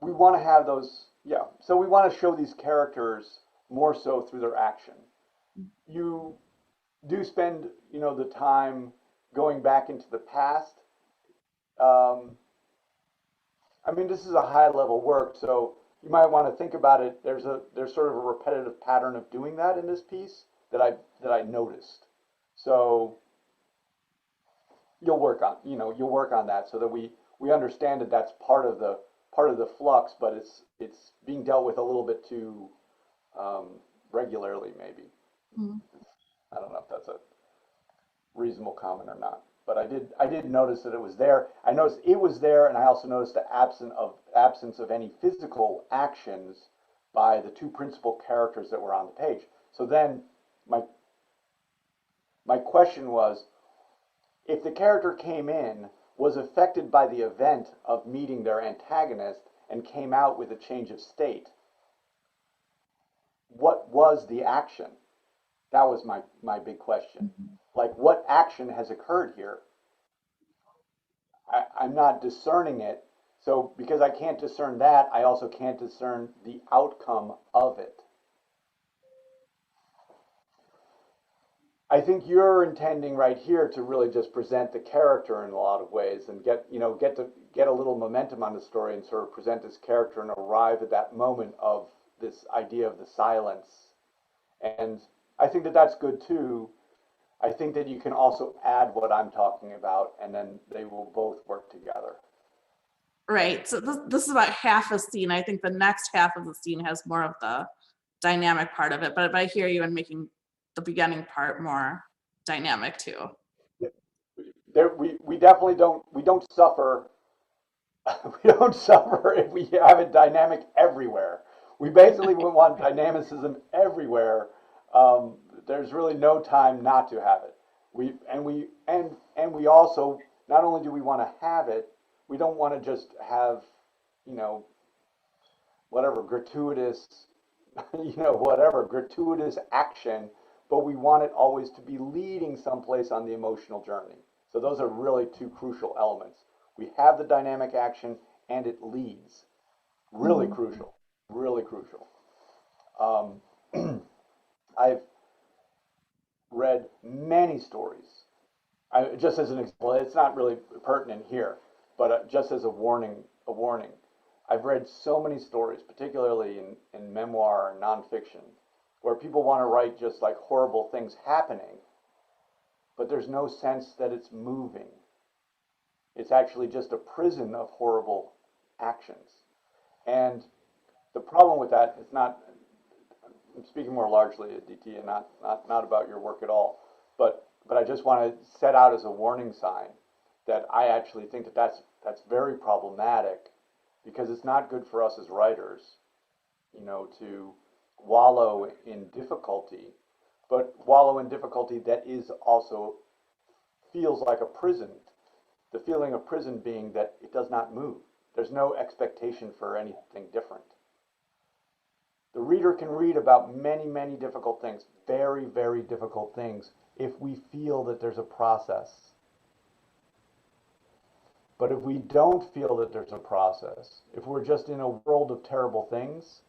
We want to have those Yeah, so we want to show these characters more so through their action. You do spend, the time going back into the past. Um, I mean, this is a high level work, so you might want to think about it. There's sort of a repetitive pattern of doing that in this piece that I noticed. So you'll work on that so that we understand that that's part of the flux, but it's being dealt with a little bit too regularly, maybe. Mhm. I don't know if that's a reasonable comment or not, but I did notice that it was there. I noticed it was there, and I also noticed the absence of any physical actions by the two principal characters that were on the page. So then my question was, if the character came in, was affected by the event of meeting their antagonist, and came out with a change of state, what was the action? That was my big question. Like, what action has occurred here? I'm not discerning it. So because I can't discern that, I also can't discern the outcome of it. I think you're intending right here to really just present the character in a lot of ways and get a little momentum on the story and sort of present this character and arrive at that moment of this idea of the silence. And I think that that's good too. I think that you can also add what I'm talking about, and then they will both work together. Right. So this is about half a scene. I think the next half of the scene has more of the dynamic part of it, but I hear you in making the beginning part more dynamic too. We definitely don't suffer. We don't suffer if we have it dynamic everywhere. We basically want dynamicism everywhere. There's really no time not to have it. We also, not only do we want to have it, we don't want to just have, you know, whatever gratuitous, whatever gratuitous action, but we want it always to be leading someplace on the emotional journey. So those are really two crucial elements. We have the dynamic action and it leads. Really crucial. Really crucial. I've read many stories. Just as an example, it's not really pertinent here, but just as a warning. I've read so many stories, particularly in memoir and nonfiction, where people want to write just like horrible things happening, but there's no sense that it's moving. It's actually just a prison of horrible actions. And the problem with that is not, I'm speaking more largely at DT and not about your work at all, but I just want to set out as a warning sign that I actually think that that's very problematic, because it's not good for us as writers, to wallow in difficulty, but wallow in difficulty that is also feels like a prison. The feeling of prison being that it does not move. There's no expectation for anything different. The reader can read about many, many difficult things, very, very difficult things, if we feel that there's a process. But if we don't feel that there's a process, if we're just in a world of terrible things,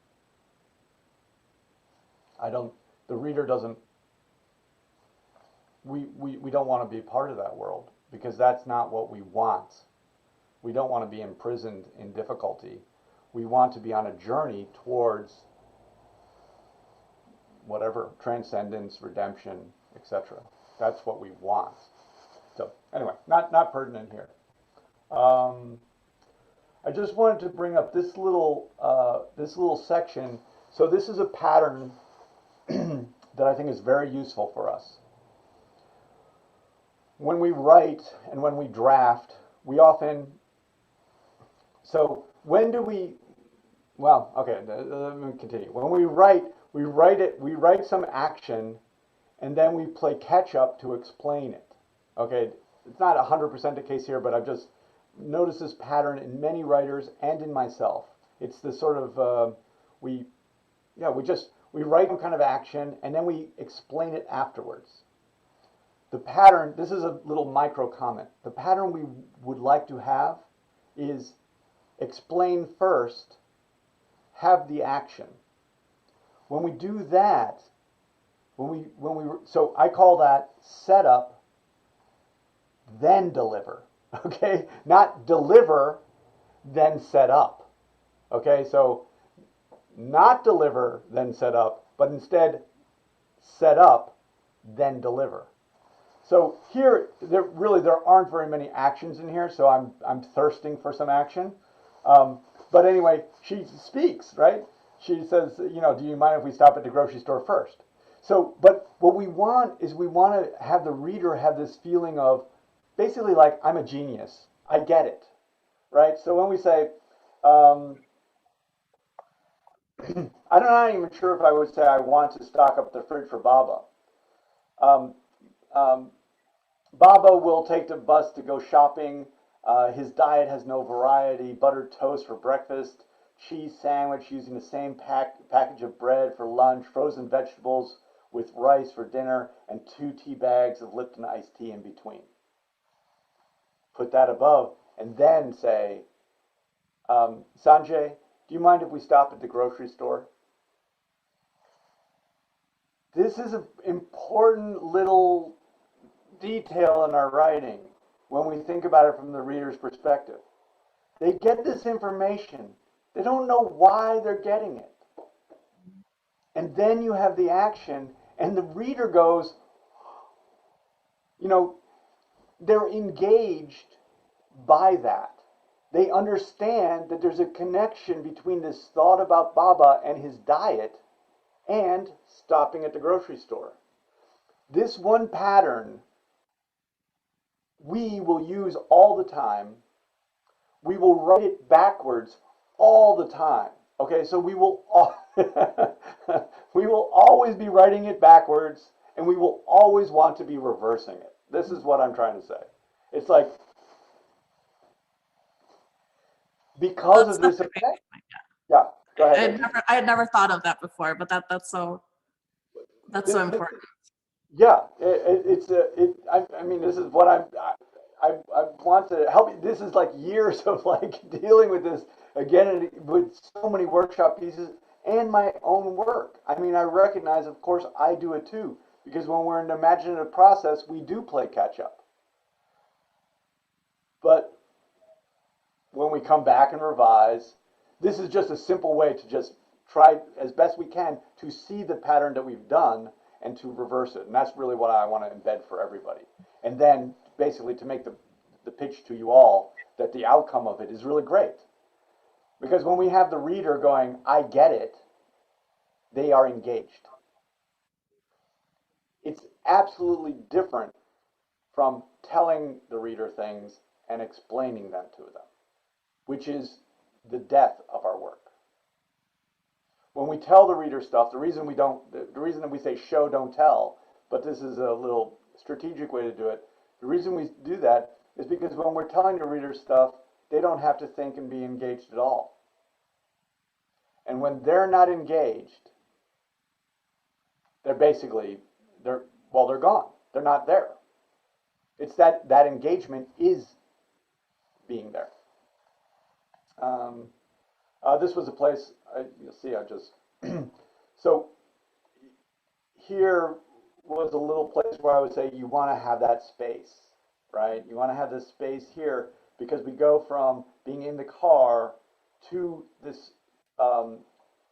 the reader doesn't, we don't want to be part of that world, because that's not what we want. We don't want to be imprisoned in difficulty. We want to be on a journey towards whatever, transcendence, redemption, etc. That's what we want. So anyway, not pertinent here. I just wanted to bring up this little section. So this is a pattern that I think is very useful for us. When we write and when we draft, we often, so when do we, well, okay, let me continue. When we write some action, and then we play catch up to explain it. Okay, it's not 100% the case here, but I've just noticed this pattern in many writers and in myself. It's this sort of, we write some kind of action, and then we explain it afterwards. The pattern, this is a little micro comment. The pattern we would like to have is explain first, have the action. When we do that, so I call that setup, then deliver. Okay, not deliver, then set up. Okay, so not deliver, then set up, but instead set up, then deliver. So here, there aren't very many actions in here, so I'm thirsting for some action. But anyway, she speaks, right? She says, do you mind if we stop at the grocery store first? So, but what we want is we want to have the reader have this feeling of basically like, I'm a genius. I get it, right? So when we say, I'm not even sure if I would say I want to stock up the fridge for Baba. Um, Baba will take the bus to go shopping. His diet has no variety. Buttered toast for breakfast, cheese sandwich using the same package of bread for lunch, frozen vegetables with rice for dinner, and 2 tea bags of Lipton iced tea in between. Put that above, and then say, Sanjay, do you mind if we stop at the grocery store? This is an important little detail in our writing when we think about it from the reader's perspective. They get this information. They don't know why they're getting it. And then you have the action, and the reader goes, they're engaged by that. They understand that there's a connection between this thought about Baba and his diet and stopping at the grocery store. This one pattern we will use all the time. We will write it backwards all the time. Okay, so we will we will always be writing it backwards, and we will always want to be reversing it. This is what I'm trying to say. It's like, because of this effect. Yeah, go ahead. I had never thought of that before, but that's so important. Yeah, I mean, this is what I want to help you. This is like years of like dealing with this again and with so many workshop pieces and my own work. I mean, I recognize, of course, I do it too, because when we're in the imaginative process, we do play catch up. But when we come back and revise, this is just a simple way to just try as best we can to see the pattern that we've done and to reverse it. And that's really what I want to embed for everybody. And then basically to make the pitch to you all that the outcome of it is really great. Because when we have the reader going, I get it, they are engaged. It's absolutely different from telling the reader things and explaining them to them, which is the death of our work. When we tell the reader stuff, the reason that we say show, don't tell, but this is a little strategic way to do it. The reason we do that is because when we're telling the reader stuff, they don't have to think and be engaged at all. And when they're not engaged, they're gone. They're not there. It's that engagement is being there. This was a place, you'll see, so here was a little place where I would say you want to have that space, right? You want to have this space here because we go from being in the car to this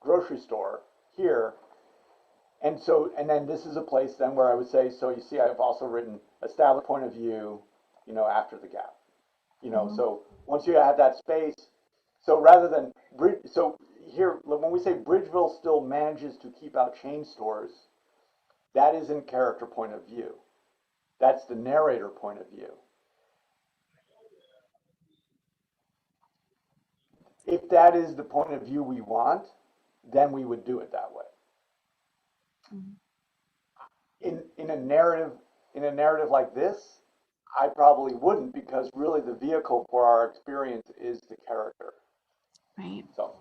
grocery store here. And then this is a place then where I would say, so you see, I've also written established point of view, after the gap. So once you have that space, so rather than, so here, when we say Bridgeville still manages to keep out chain stores, that isn't character point of view. That's the narrator point of view. If that is the point of view we want, then we would do it that way. In a narrative like this, I probably wouldn't, because really the vehicle for our experience is the character. Right. So,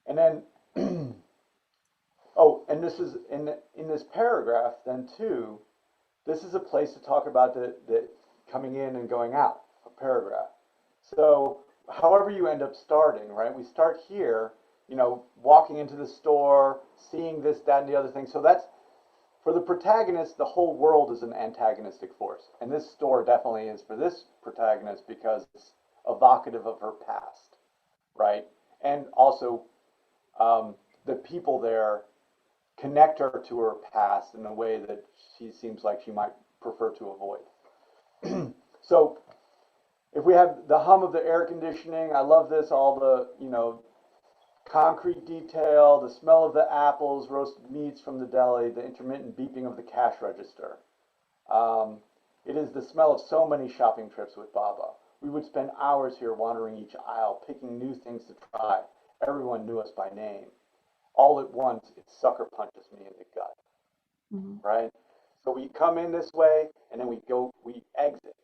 and then, oh, and this is in this paragraph then too. This is a place to talk about the coming in and going out, a paragraph. So however you end up starting, right? We start here, walking into the store, seeing this, that, and the other thing. So that's, for the protagonist, the whole world is an antagonistic force. And this store definitely is for this protagonist because it's evocative of her past, right? And also, the people there connect her to her past in a way that she seems like she might prefer to avoid. So if we have the hum of the air conditioning, I love this, all the, concrete detail, the smell of the apples, roasted meats from the deli, the intermittent beeping of the cash register. It is the smell of so many shopping trips with Baba. We would spend hours here wandering each aisle, picking new things to try. Everyone knew us by name. All at once, it sucker punches me in the gut, right? So we come in this way, and then we exit.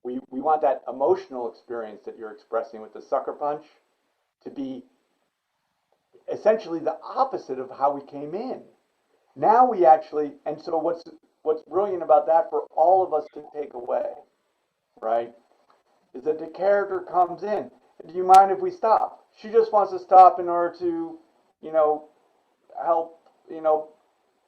We want that emotional experience that you're expressing with the sucker punch to be essentially the opposite of how we came in. Now we actually, and so what's brilliant about that for all of us to take away, right, is that the character comes in. Do you mind if we stop? She just wants to stop in order to, help,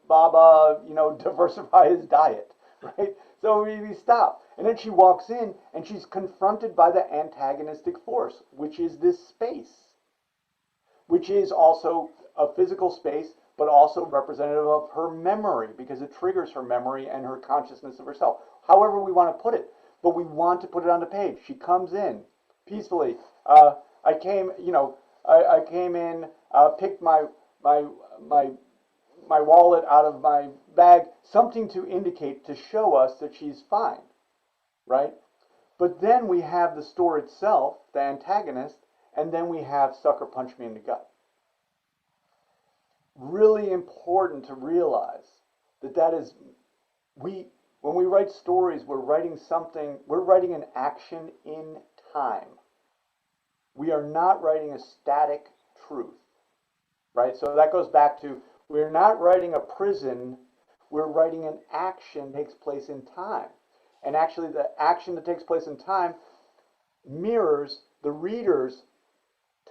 Baba, diversify his diet, right? So we stop. And then she walks in and she's confronted by the antagonistic force, which is this space, which is also a physical space, but also representative of her memory because it triggers her memory and her consciousness of herself, however we want to put it. But we want to put it on the page. She comes in peacefully. I came in, picked my wallet out of my bag, something to indicate, to show us that she's fine, right? But then we have the store itself, the antagonist, and then we have sucker punch me in the gut. Really important to realize that is, when we write stories, we're writing an action in time. We are not writing a static truth, right? So that goes back to, we're not writing a prison, we're writing an action that takes place in time. And actually the action that takes place in time mirrors the reader's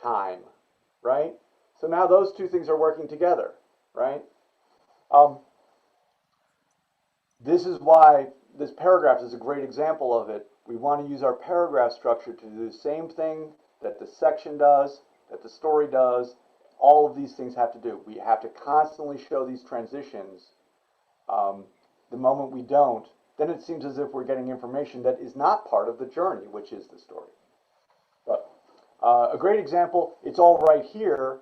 time, right? So now those two things are working together, right? This is why this paragraph is a great example of it. We want to use our paragraph structure to do the same thing that the section does, that the story does. All of these things have to do. We have to constantly show these transitions. The moment we don't, then it seems as if we're getting information that is not part of the journey, which is the story. But a great example, it's all right here.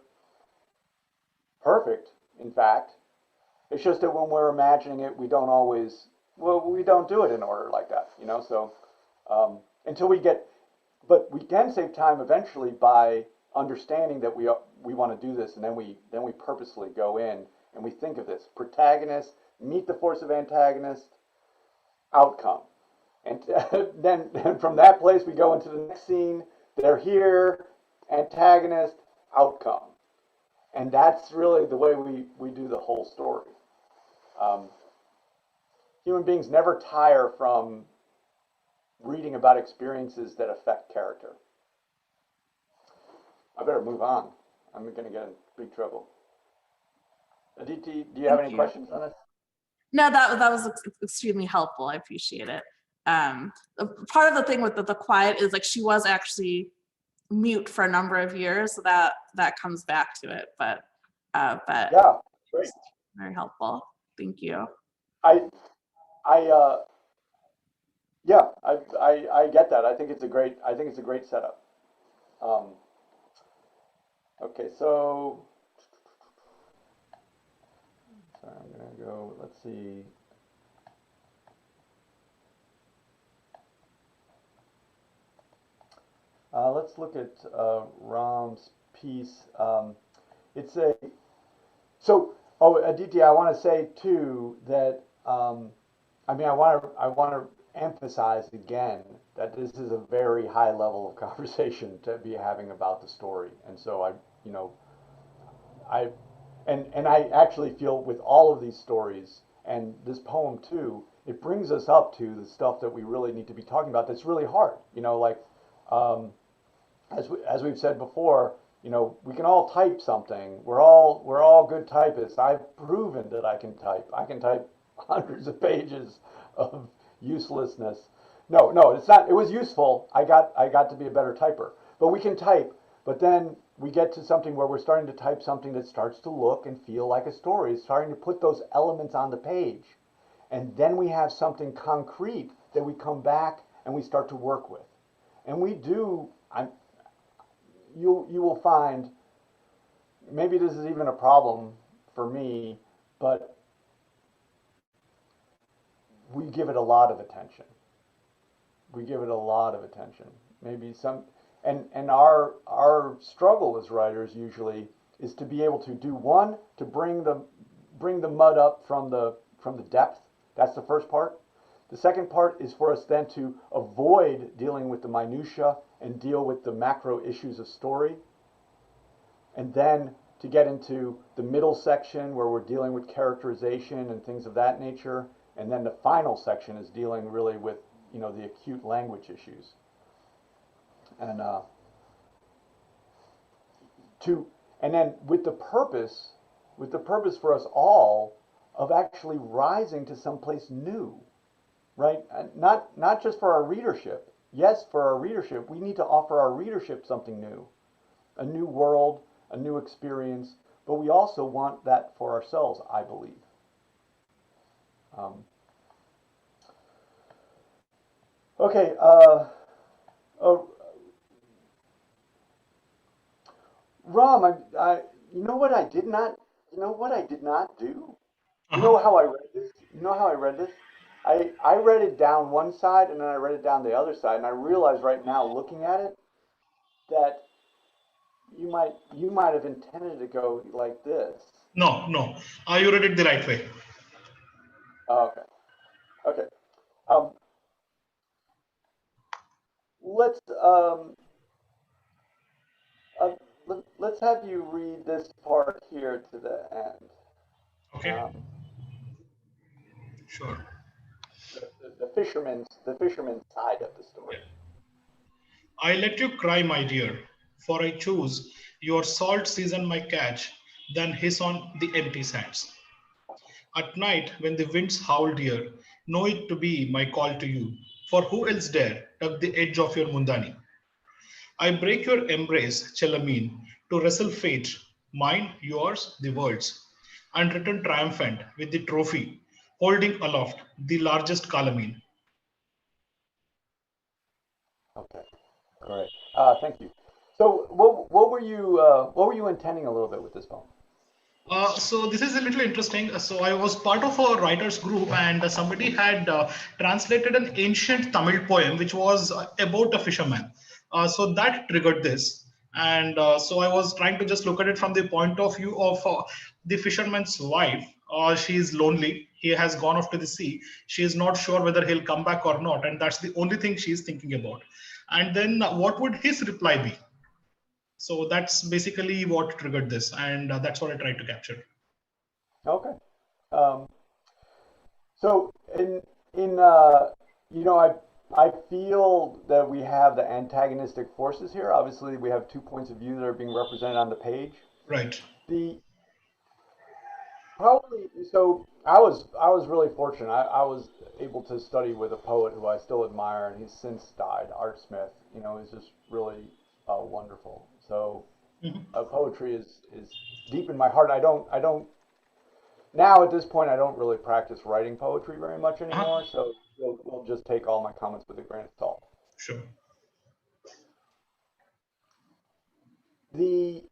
Perfect, in fact. It's just that when we're imagining it, we don't do it in order like that, so until we get, but we can save time eventually by understanding that we want to do this, and then we purposely go in and we think of this: protagonist, meet the force of antagonist, outcome. And then from that place we go into the next scene. They're here, antagonist, outcome. And that's really the way we do the whole story. Human beings never tire from reading about experiences that affect character. I better move on. I'm going to get in big trouble. Aditi, do you have any questions on this? No, that was extremely helpful. I appreciate it. Part of the thing with the quiet is, like, she was actually mute for a number of years, so that comes back to it. But yeah, great. Very helpful. Thank you. I get that. I think it's a great setup. Okay, so sorry, I'm gonna go. Let's see. Let's look at Ram's piece. Aditi, I want to say too that I want to emphasize again that this is a very high level of conversation to be having about the story, and so I actually feel with all of these stories and this poem too, it brings us up to the stuff that we really need to be talking about. That's really hard, as we've said before, we can all type something. We're all good typists. I've proven that I can type. I can type hundreds of pages of uselessness. No, no, it's not. It was useful. I got to be a better typer. But we can type. But then we get to something where we're starting to type something that starts to look and feel like a story. It's starting to put those elements on the page. And then we have something concrete that we come back and we start to work with. And we do, you will find, maybe this is even a problem for me, but we give it a lot of attention. We give it a lot of attention. Maybe some, and our struggle as writers usually is to be able to do one, to bring the mud up from the depth. That's the first part. The second part is for us then to avoid dealing with the minutia and deal with the macro issues of story. And then to get into the middle section where we're dealing with characterization and things of that nature. And then the final section is dealing really with, the acute language issues. And then with the purpose for us all of actually rising to someplace new. Right? Not just for our readership. Yes, for our readership, we need to offer our readership something new, a new world, a new experience, but we also want that for ourselves, I believe. Okay. Ram, you know what I did not do? You know Uh-huh. how I read this? You know how I read this? I read it down one side and then I read it down the other side, and I realize right now, looking at it, that you might have intended to go like this. No, no. You read it the right way. Oh, okay. Okay. Um, let's uh, let's have you read this part here to the end. Okay, Um, sure. the fisherman's side of the story. Yeah. I let you cry, my dear, for I choose your salt season my catch than hiss on the empty sands. At night, when the winds howl, dear, know it to be my call to you. For who else dare tug the edge of your mundani? I break your embrace, Chelamine, to wrestle fate, mine, yours, the world's, and return triumphant with the trophy, holding aloft the largest calamine. Okay. All right. Thank you. So, what were you intending a little bit with this poem? So this is a little interesting. So I was part of a writers group, and somebody had translated an ancient Tamil poem, which was about a fisherman. So that triggered this, and so I was trying to just look at it from the point of view of the fisherman's wife. She is lonely. He has gone off to the sea. She is not sure whether he'll come back or not, and that's the only thing she is thinking about. And then what would his reply be? So that's basically what triggered this, and that's what I tried to capture. Okay. Um, so I feel that we have the antagonistic forces here. Obviously, we have 2 points of view that are being represented on the page. Right. The Probably so. I was really fortunate. I was able to study with a poet who I still admire, and he's since died. Art Smith. He's just really wonderful. So Mhm. poetry is deep in my heart. I don't now at this point. I don't really practice writing poetry very much Uh-huh. anymore. So we'll just take all my comments with a grain of salt. Sure. The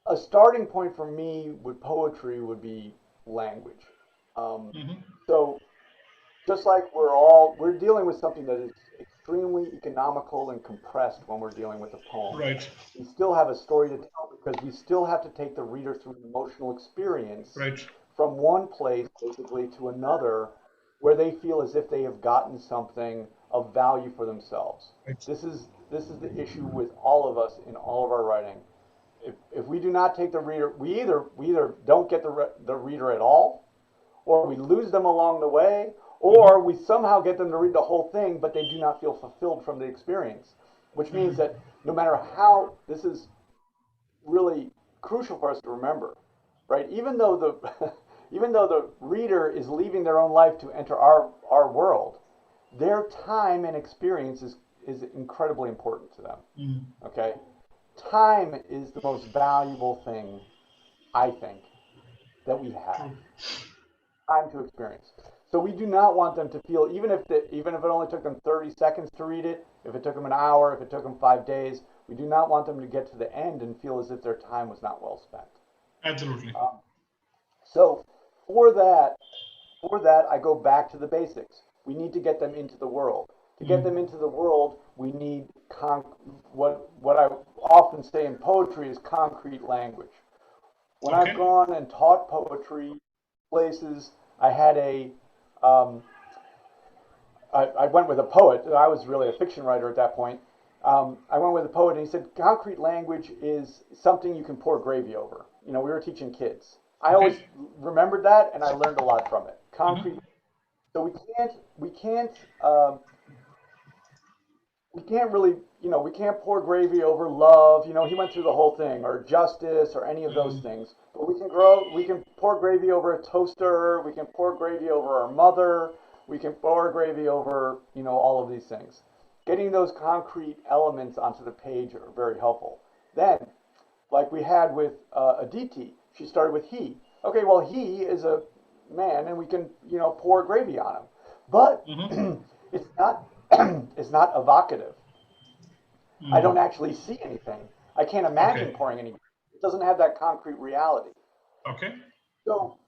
A starting point for me with poetry would be language. Um, Hmm. so just like we're dealing with something that is extremely economical and compressed when we're dealing with a poem. Right. We still have a story to tell because we still have to take the reader through an emotional experience Right. from one place basically to another where they feel as if they have gotten something of value for themselves. Right. This is the issue with all of us in all of our writing. If we do not take the reader, we either don't get the reader at all, or we lose them along the way, Or we somehow get them to read the whole thing, but they do not feel fulfilled from the experience, which means that no matter how, this is really crucial for us to remember, right? Even though the even though the reader is leaving their own life to enter our world, their time and experience is incredibly important to them. Okay? Time is the most valuable thing, I think, that we have. Time to experience. So we do not want them to feel, even if it only took them 30 seconds to read it, if it took them an hour, if it took them 5 days, we do not want them to get to the end and feel as if their time was not well spent. Absolutely. So for that, I go back to the basics. We need to get them into the world. To get them into the world, we need what I often say in poetry is concrete language. When I've gone and taught poetry places, I had I went with a poet. I was really a fiction writer at that point. I went with a poet, and he said, concrete language is something you can pour gravy over. We were teaching kids. I always remembered that, and I learned a lot from it. Concrete. So we can't really, we can't pour gravy over love. He went through the whole thing, or justice, or any of those things. But we can pour gravy over a toaster. We can pour gravy over our mother. We can pour gravy over, all of these things. Getting those concrete elements onto the page are very helpful. Then, like we had with Aditi, she started with he. Okay, well, he is a man, and we can, pour gravy on him. But it's not evocative. I don't actually see anything. I can't imagine pouring any. It doesn't have that concrete reality. Okay. So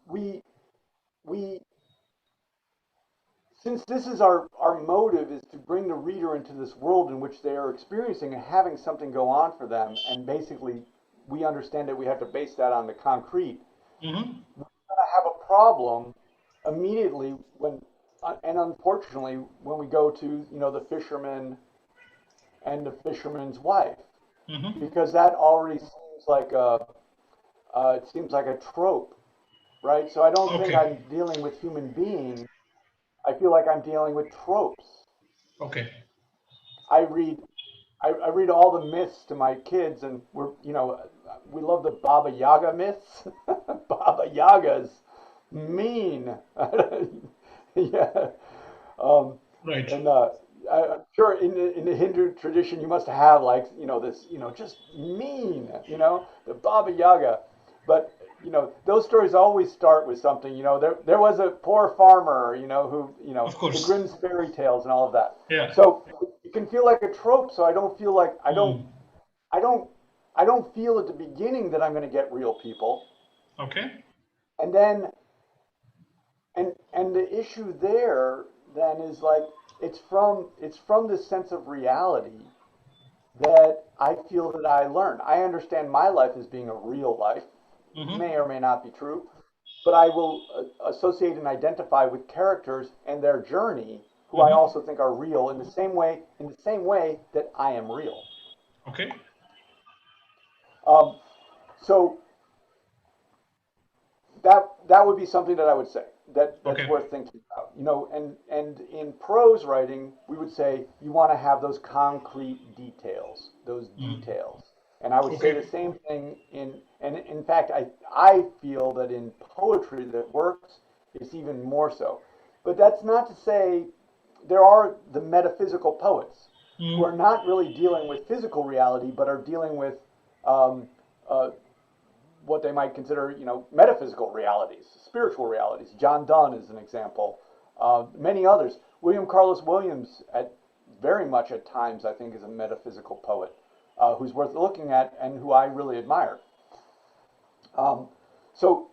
since this is our motive is to bring the reader into this world in which they are experiencing and having something go on for them, and basically we understand that we have to base that on the concrete. We're going to have a problem immediately and unfortunately, when we go to the fisherman and the fisherman's wife, because that already seems like a trope, right? So I don't think I'm dealing with human beings. I feel like I'm dealing with tropes. Okay. I read all the myths to my kids, and we love the Baba Yaga myths. Baba Yaga's mean. Yeah. Right. And I'm sure in the Hindu tradition you must have this just mean the Baba Yaga, but those stories always start with something. There was a poor farmer who Of course. the Grimm's fairy tales and all of that. Yeah. So it can feel like a trope. So I don't feel like I don't feel at the beginning that I'm going to get real people. Okay. And then and the issue there then is it's from this sense of reality that I feel that I learn. I understand my life as being a real life. May or may not be true, but I will associate and identify with characters and their journey, who I also think are real in the same way that I am real. Okay. So that would be something that I would say that's worth thinking about. And in prose writing, we would say you want to have those concrete details, those details. And I would say the same thing in fact, I feel that in poetry that works is even more so. But that's not to say there are the metaphysical poets who are not really dealing with physical reality, but are dealing with what they might consider, metaphysical realities, spiritual realities. John Donne is an example. Many others. William Carlos Williams, very much at times, I think, is a metaphysical poet who's worth looking at and who I really admire. So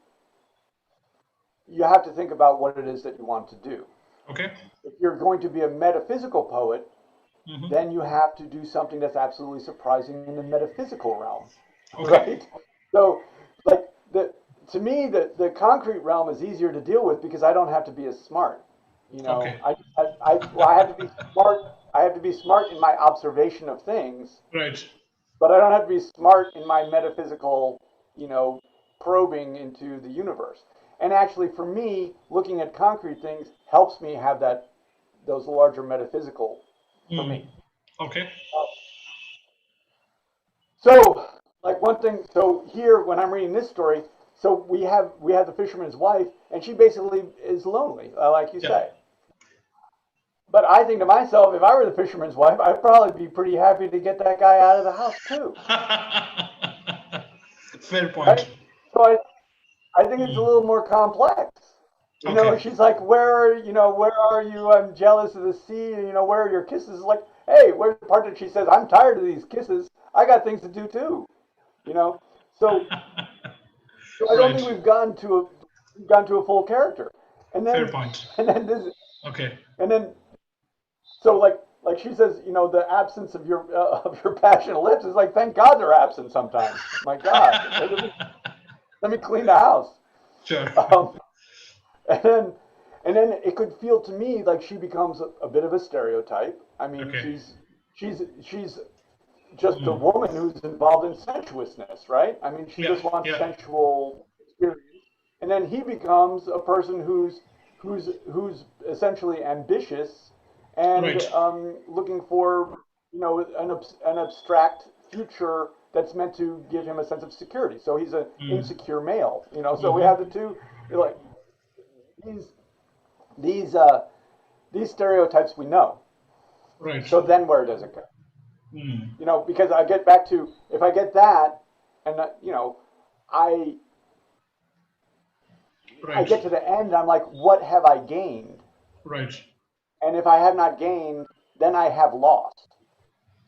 you have to think about what it is that you want to do. Okay. If you're going to be a metaphysical poet, then you have to do something that's absolutely surprising in the metaphysical realm, right? So, to me, the concrete realm is easier to deal with because I don't have to be as smart. I have to be smart. I have to be smart in my observation of things. Right. But I don't have to be smart in my metaphysical, probing into the universe. and actually for me, looking at concrete things helps me have those larger metaphysical for me. Okay. So, like one thing, so here when I'm reading this story, so we have the fisherman's wife, and she basically is lonely, like you say. But I think to myself, if I were the fisherman's wife, I'd probably be pretty happy to get that guy out of the house too. Fair point. Right? So I think it's a little more complex. You know, she's like, where are you? I'm jealous of the sea. You know, where are your kisses? Like, hey, where's the part that she says, I'm tired of these kisses. I got things to do too. You know, so I don't think we've gone to a full character. And then, Fair point. And then this. Okay. And then, so like she says, you know, the absence of your passionate lips is like, thank God they're absent sometimes. My God, let me clean the house. Sure. And then it could feel to me like she becomes a bit of a stereotype. I mean, she's just a woman who's involved in sensuousness, right? I mean, she just wants sensual experience. And then he becomes a person who's essentially ambitious and looking for, you know, an abstract future that's meant to give him a sense of security. So he's an insecure male, you know. So we have the two, like these stereotypes we know. Right. So then where does it go? You know, because I get back to, if I get that, and you know, I get to the end, I'm like, what have I gained? Right. And if I have not gained, then I have lost.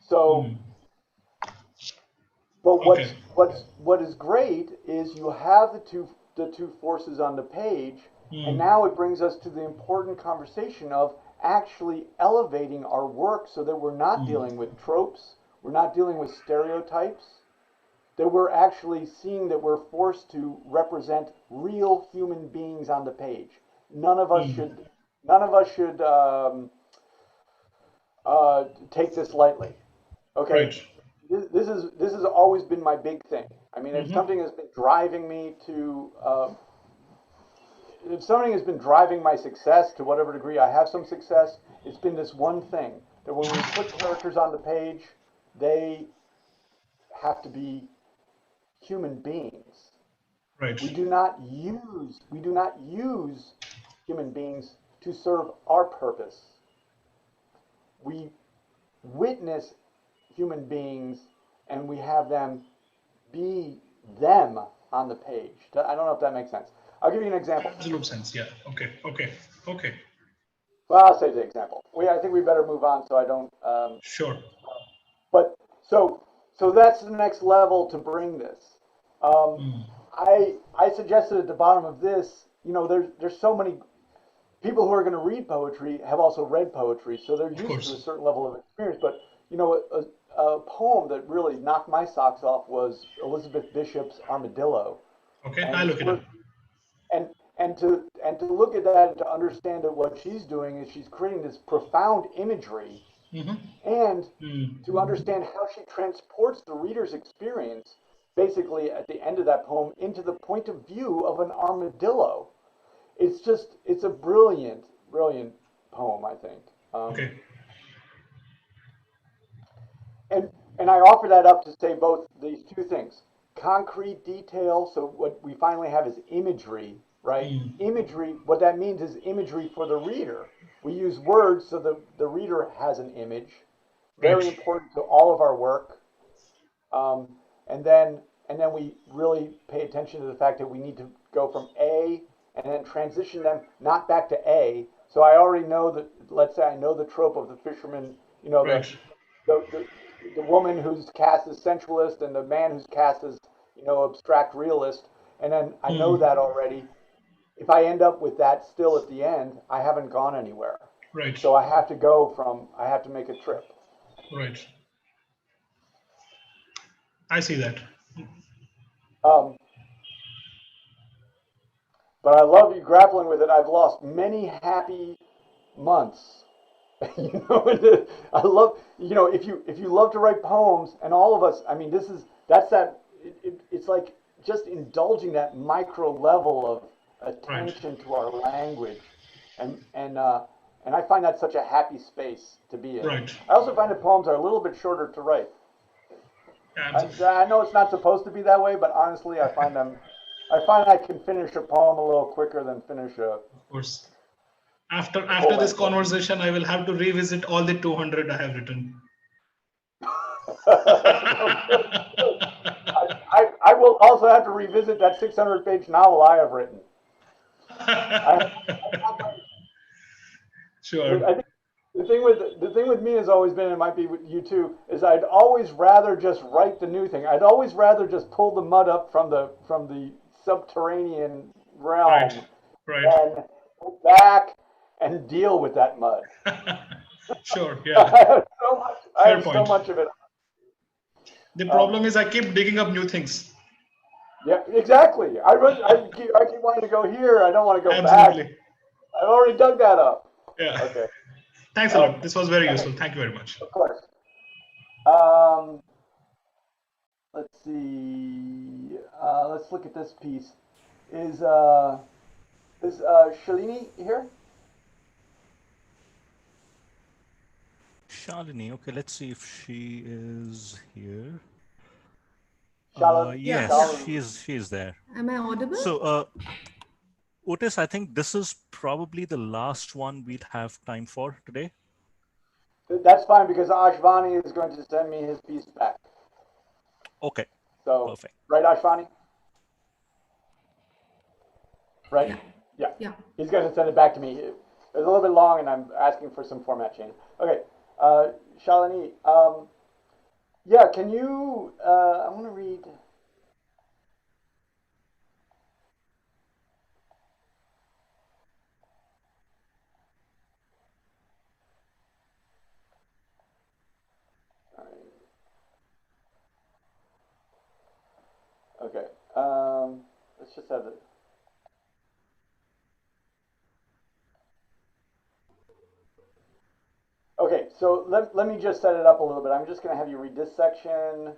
So, but what is great is you have the two forces on the page, and now it brings us to the important conversation of actually elevating our work so that we're not dealing with tropes, we're not dealing with stereotypes, that we're actually seeing that we're forced to represent real human beings on the page. None of us should take this lightly. Okay, right. this has always been my big thing. I mean, if something has been driving me to if something has been driving my success to whatever degree I have some success, it's been this one thing, that when we put characters on the page, they have to be human beings. Right. We do not use human beings to serve our purpose. We witness human beings and we have them be them on the page. I don't know if that makes sense. I'll give you an example. Absolute sense. Yeah. Okay. Well, I'll say the example. I think we better move on so I don't. Sure. But so that's the next level to bring this. I suggested at the bottom of this, you know, there's so many people who are going to read poetry have also read poetry, so they're used to a certain level of experience. But you know, a poem that really knocked my socks off was Elizabeth Bishop's Armadillo. Okay, I look it up. And to look at that and to understand that what she's doing is she's creating this profound imagery, and to understand how she transports the reader's experience, basically at the end of that poem, into the point of view of an armadillo. It's a brilliant poem, I think. Okay. And I offer that up to say both these two things. Concrete detail, so what we finally have is imagery, right? Imagery, what that means is imagery for the reader. We use words so the reader has an image. Very important to all of our work. And then we really pay attention to the fact that we need to go from A and then transition them not back to A. So I already know that, let's say I know the trope of the fisherman, you know, the woman who's cast as sensualist and the man who's cast as, you know, abstract realist. And then I know that already. If I end up with that still at the end, I haven't gone anywhere. Right. So I have to make a trip. Right. I see that. But I love you grappling with it. I've lost many happy months. You know, I love, you know, if you love to write poems, and all of us, I mean, it's like just indulging that micro level attention to our language, and I find that such a happy space to be in. Right. I also find that poems are a little bit shorter to write. Absolutely. I know it's not supposed to be that way, but honestly, I find I can finish a poem a little quicker than finish a. Of course. After this conversation, I will have to revisit all the 200 I have written. I will also have to revisit that 600-page novel I have written. Sure. I think the thing with me has always been, it might be with you too, is I'd always rather just write the new thing. I'd always rather just pull the mud up from the subterranean realm Right. than go back and deal with that mud. Sure. Yeah. I have so much of it. The problem is I keep digging up new things. Yeah, exactly. I keep wanting to go here. I don't want to go Absolutely. back. I've already dug that up. Yeah. Okay. Thanks a lot. This was very useful. Thank you very much. Of course. Let's see. Let's look at this piece. Is Shalini here? Shalini, okay, let's see if she is here. Shalini? Yes, Shalini. she is there. Am I audible? So, Otis, I think this is probably the last one we'd have time for today. That's fine because Ashvani is going to send me his piece back. Okay, So, perfect. right, Ashvani? Right? Yeah. He's going to send it back to me. It's a little bit long, and I'm asking for some format change. Okay, Shalini, yeah, can you, I want to read. Okay, let's just have it. Okay, so let me just set it up a little bit. I'm just going to have you read this section.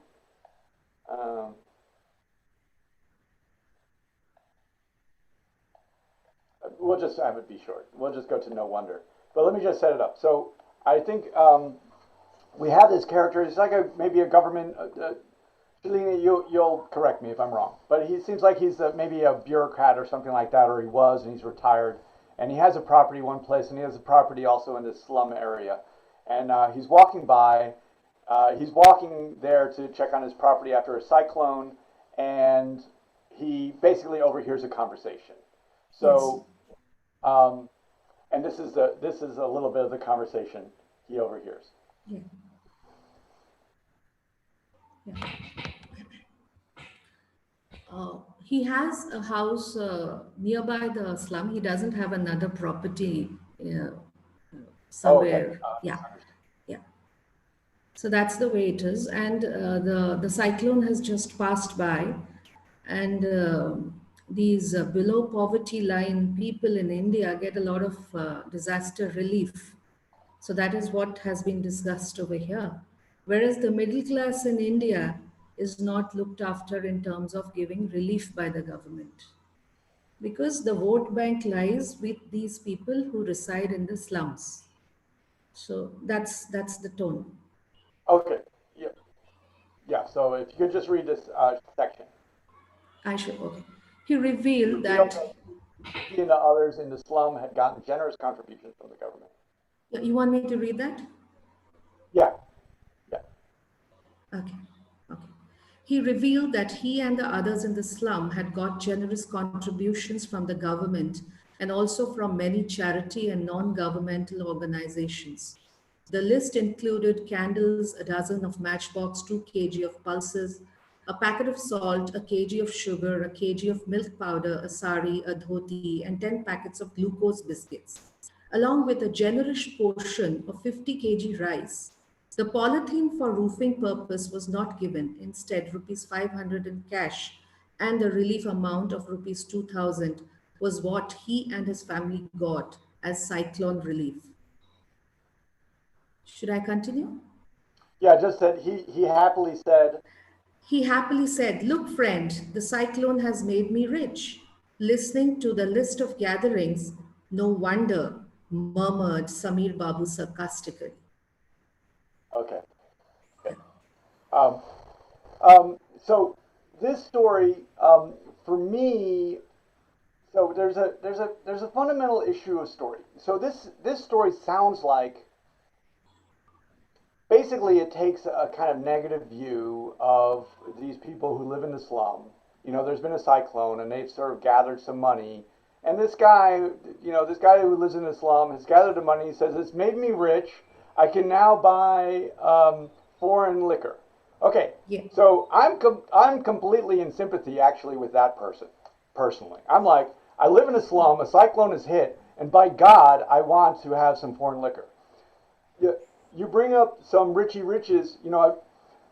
We'll just have it be short. We'll just go to no wonder. But let me just set it up. So I think we have this character. It's like maybe a government. Shalini, you'll correct me if I'm wrong. But he seems like he's maybe a bureaucrat or something like that, or he was, and he's retired. And he has a property one place, and he has a property also in this slum area. And he's walking by. He's walking there to check on his property after a cyclone, and he basically overhears a conversation. So, and this is a little bit of the conversation he overhears. Yeah. He has a house nearby the slum. He doesn't have another property somewhere. Oh, okay. Yeah. So that's the way it is. And the cyclone has just passed by, and these below poverty line people in India get a lot of disaster relief. So that is what has been discussed over here. Whereas the middle class in India is not looked after in terms of giving relief by the government. Because the vote bank lies with these people who reside in the slums. So that's the tone. Okay. Yeah. So if you could just read this section. I should. Okay. He revealed that he and the others in the slum had gotten generous contributions from the government. You want me to read that? Yeah. Okay. He revealed that he and the others in the slum had got generous contributions from the government and also from many charity and non-governmental organizations. The list included candles, a dozen of matchbox, 2 kg of pulses, a packet of salt, a kg of sugar, a kg of milk powder, a sari, a dhoti, and 10 packets of glucose biscuits, along with a generous portion of 50 kg rice. The polythene for roofing purpose was not given. Instead, rupees 500 in cash and the relief amount of rupees 2,000 was what he and his family got as cyclone relief. Should I continue? Yeah, just that he happily said. He happily said, "Look, friend, the cyclone has made me rich." Listening to the list of gatherings, no wonder, murmured Samir Babu sarcastically. Okay. Okay. Um, so this story, for me, so there's a fundamental issue of story. So this story sounds like basically it takes a kind of negative view of these people who live in the slum. You know, there's been a cyclone and they've sort of gathered some money. And this guy, this guy who lives in the slum has gathered the money. He says, "It's made me rich. I can now buy foreign liquor." Okay, Yeah. so I'm completely in sympathy actually with that person, personally. I'm like, I live in a slum, a cyclone has hit, and by God, I want to have some foreign liquor. You bring up some Richie Riches,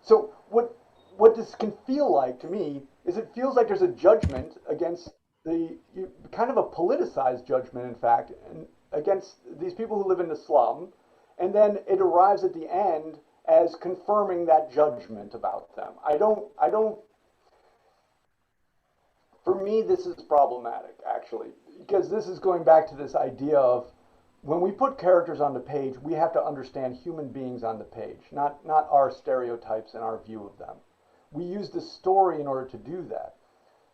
so what this can feel like to me is it feels like there's a judgment against kind of a politicized judgment, in fact, and against these people who live in the slum, and then it arrives at the end as confirming that judgment about them. I don't. For me, this is problematic actually, because this is going back to this idea of when we put characters on the page, we have to understand human beings on the page, not our stereotypes and our view of them. We use the story in order to do that.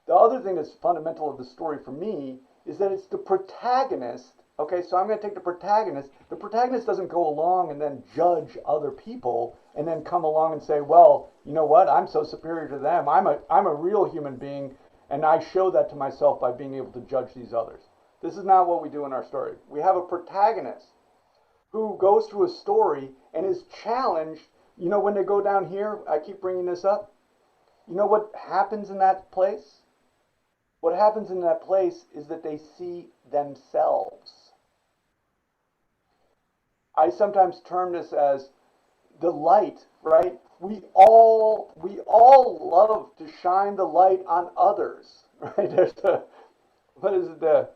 The other thing that's fundamental of the story for me is that it's the protagonist. Okay, so I'm going to take the protagonist. The protagonist doesn't go along and then judge other people and then come along and say, well, you know what? I'm so superior to them. I'm a real human being, and I show that to myself by being able to judge these others. This is not what we do in our story. We have a protagonist who goes through a story and is challenged. You know, when they go down here, I keep bringing this up. You know what happens in that place? What happens in that place is that they see themselves. I sometimes term this as the light, right? We all love to shine the light on others, right? There's what is it,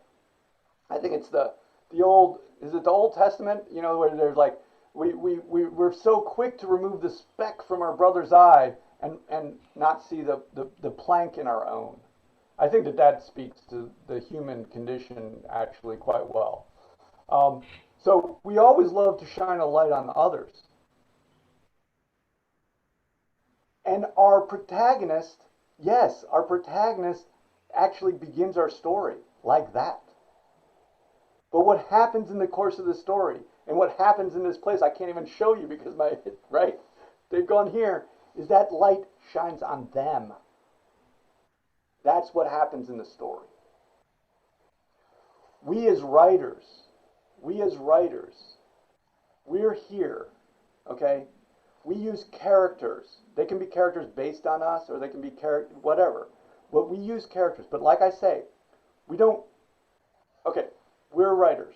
I think it's the old, is it the Old Testament? You know, where there's like, we're so quick to remove the speck from our brother's eye and not see the plank in our own. I think that speaks to the human condition actually quite well. So we always love to shine a light on others. And our protagonist, yes, our protagonist actually begins our story like that. But what happens in the course of the story and what happens in this place, I can't even show you because right? They've gone here, is that light shines on them. That's what happens in the story. We as writers, we're here, okay? We use characters. They can be characters based on us or they can be whatever. But we use characters. But like I say, we don't, okay, we're writers.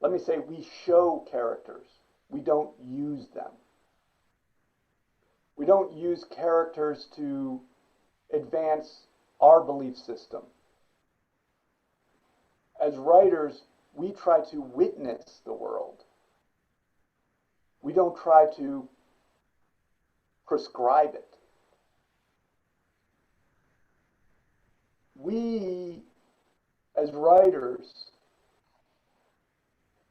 Let me say we show characters. We don't use them. We don't use characters to advance our belief system. As writers, we try to witness the world. We don't try to prescribe it. We, as writers,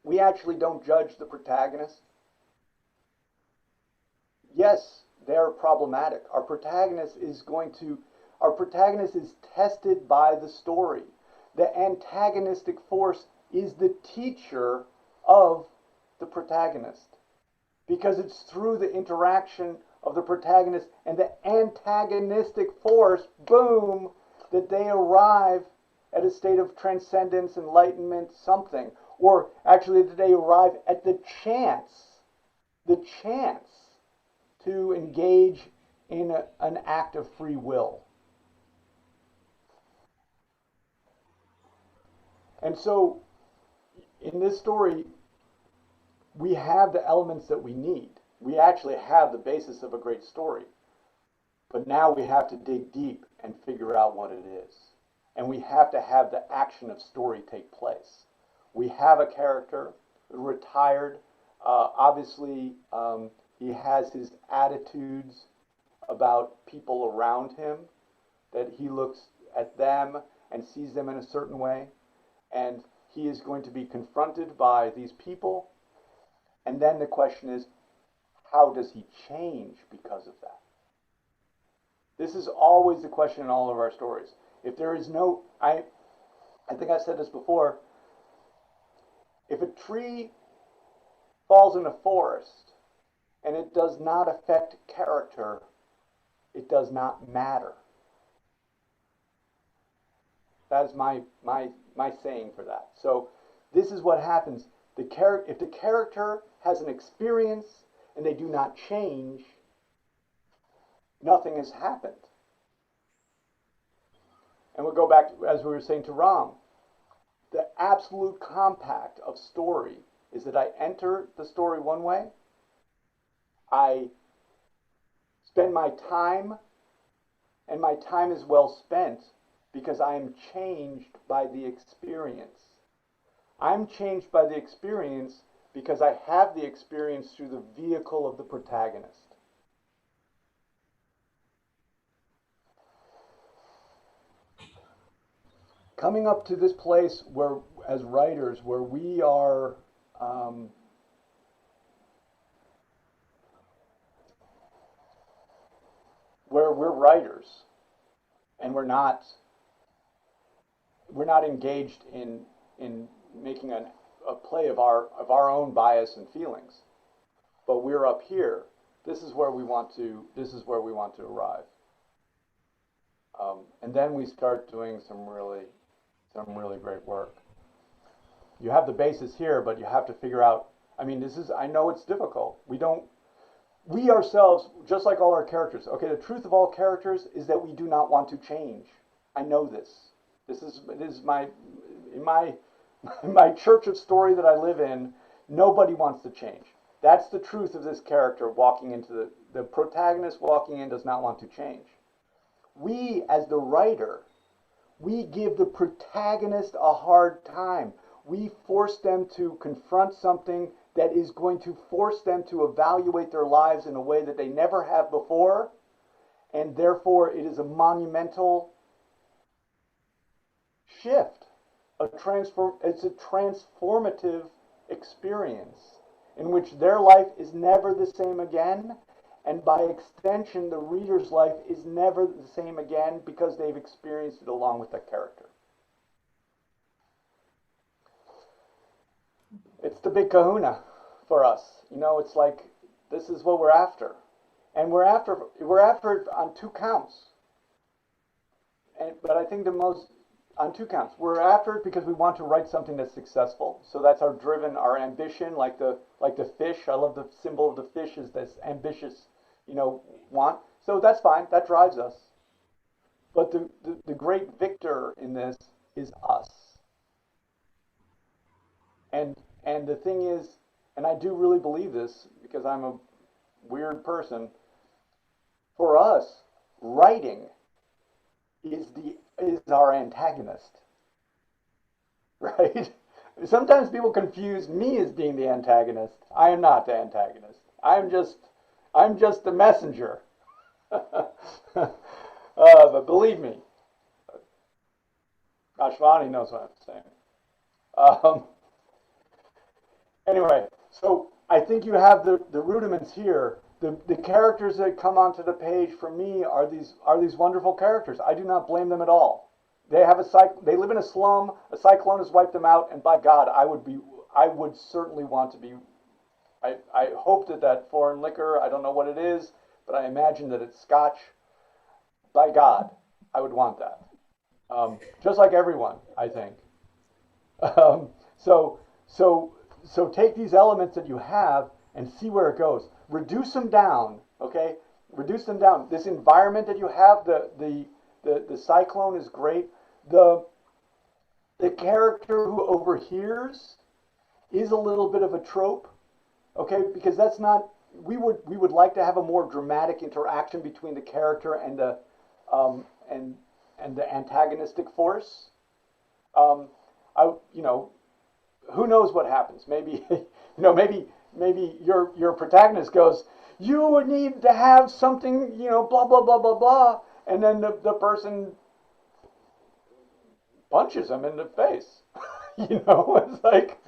we actually don't judge the protagonist. Yes, they're problematic. Our protagonist is tested by the story. The antagonistic force is the teacher of the protagonist, because it's through the interaction of the protagonist and the antagonistic force, boom, that they arrive at a state of transcendence, enlightenment, something. Or actually that they arrive at the chance to engage in an act of free will. And so, in this story, we have the elements that we need. We actually have the basis of a great story. But now we have to dig deep and figure out what it is. And we have to have the action of story take place. We have a character, retired. Obviously, he has his attitudes about people around him, that he looks at them and sees them in a certain way. And he is going to be confronted by these people. And then the question is, how does he change because of that? This is always the question in all of our stories. If there is no, I think I've said this before, if a tree falls in a forest and it does not affect character, it does not matter. That is my saying for that. So this is what happens. If the character has an experience and they do not change, nothing has happened. And we'll go back, as we were saying, to Ram. The absolute compact of story is that I enter the story one way, I spend my time, and my time is well spent because I am changed by the experience. I'm changed by the experience because I have the experience through the vehicle of the protagonist. Coming up to this place where, as writers, where we are where we're writers and we're not engaged in making a play of our own bias and feelings, but we're up here. This is where we want to arrive, and then we start doing some really great work. You have the basis here, but you have to figure out. I mean, I know it's difficult. We ourselves, just like all our characters. Okay, the truth of all characters is that we do not want to change. I know this. It is in my church of story that I live in. Nobody wants to change. That's the truth of this character walking into the protagonist walking in does not want to change. We, as the writer, we give the protagonist a hard time. We force them to confront something that is going to force them to evaluate their lives in a way that they never have before, and therefore it is a monumental shift. It's a transformative experience in which their life is never the same again, and by extension, the reader's life is never the same again because they've experienced it along with the character. It's the big kahuna for us. It's like, this is what we're after. And we're after it on two counts. But I think on two counts. We're after it because we want to write something that's successful. So that's our ambition, like the fish. I love the symbol of the fish is this ambitious, want. So that's fine. That drives us. But the great victor in this is us. And the thing is, and I do really believe this because I'm a weird person, for us, writing is our antagonist. Right? Sometimes people confuse me as being the antagonist. I am not the antagonist. I'm just the messenger. But believe me, Ashwani knows what I'm saying. Anyway, so I think you have the rudiments here. The characters that come onto the page for me are these wonderful characters. I do not blame them at all. They live in a slum. A cyclone has wiped them out, and by God, I would certainly want to be. I hope that foreign liquor. I don't know what it is, but I imagine that it's Scotch. By God, I would want that. Just like everyone, I think. So take these elements that you have and see where it goes. Reduce them down, okay? Reduce them down. This environment that you have, the cyclone is great. The character who overhears is a little bit of a trope, okay? Because that's not. We would like to have a more dramatic interaction between the character and the antagonistic force. Who knows what happens? Maybe maybe your protagonist goes, you would need to have something, blah blah blah blah blah, and then the person punches him in the face. You know, it's like,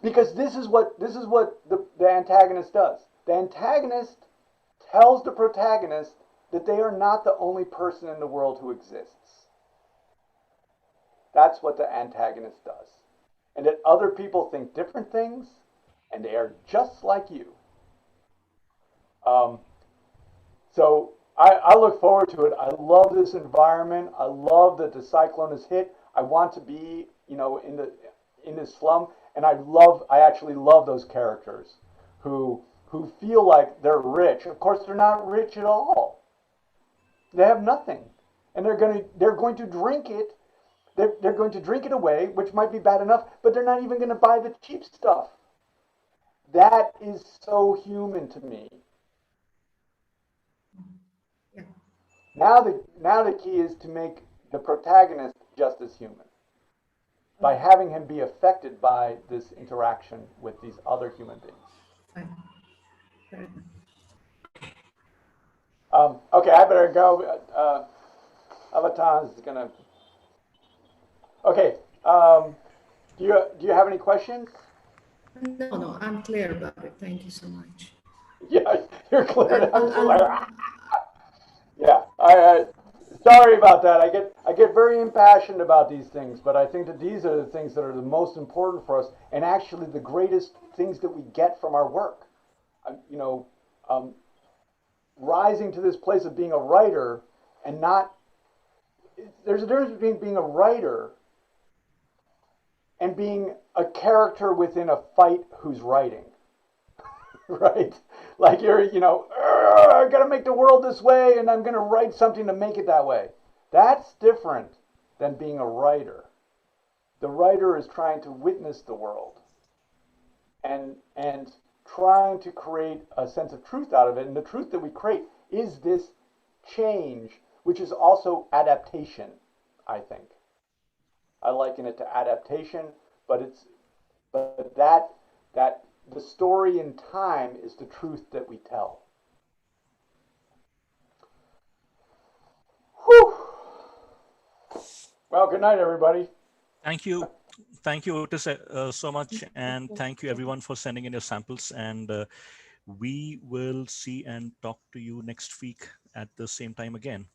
because this is what the antagonist does. The antagonist tells the protagonist that they are not the only person in the world who exists. That's what the antagonist does. And that other people think different things, and they are just like you. So I look forward to it. I love this environment. I love that the cyclone has hit. I want to be, you know, in this slum, and I actually love those characters who feel like they're rich. Of course, they're not rich at all. They have nothing, and they're going to drink it. They're going to drink it away, which might be bad enough, but they're not even going to buy the cheap stuff. That is so human to me. Yeah. Now the key is to make the protagonist just as human by having him be affected by this interaction with these other human beings. Fine. Fair enough. Okay, I better go. Avatar is gonna. Okay. Do you have any questions? No, I'm clear about it. Thank you so much. Yeah, you're clear. I'll- Yeah, I sorry about that. I get very impassioned about these things, but I think that these are the things that are the most important for us, and actually the greatest things that we get from our work. You know, rising to this place of being a writer and not. There's a difference between being a writer and being a character within a fight who's writing. Right? Like you're, you know, I gotta make the world this way and I'm gonna write something to make it that way. That's different than being a writer. The writer is trying to witness the world and trying to create a sense of truth out of it. And the truth that we create is this change, which is also adaptation, I think. I liken it to adaptation, but that the story in time is the truth that we tell. Whew. Well, good night, everybody. Thank you. Thank you, Otis, so much. And thank you, everyone, for sending in your samples. And we will see and talk to you next week at the same time again.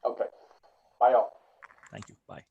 Okay. Bye, all. Thank you. Bye.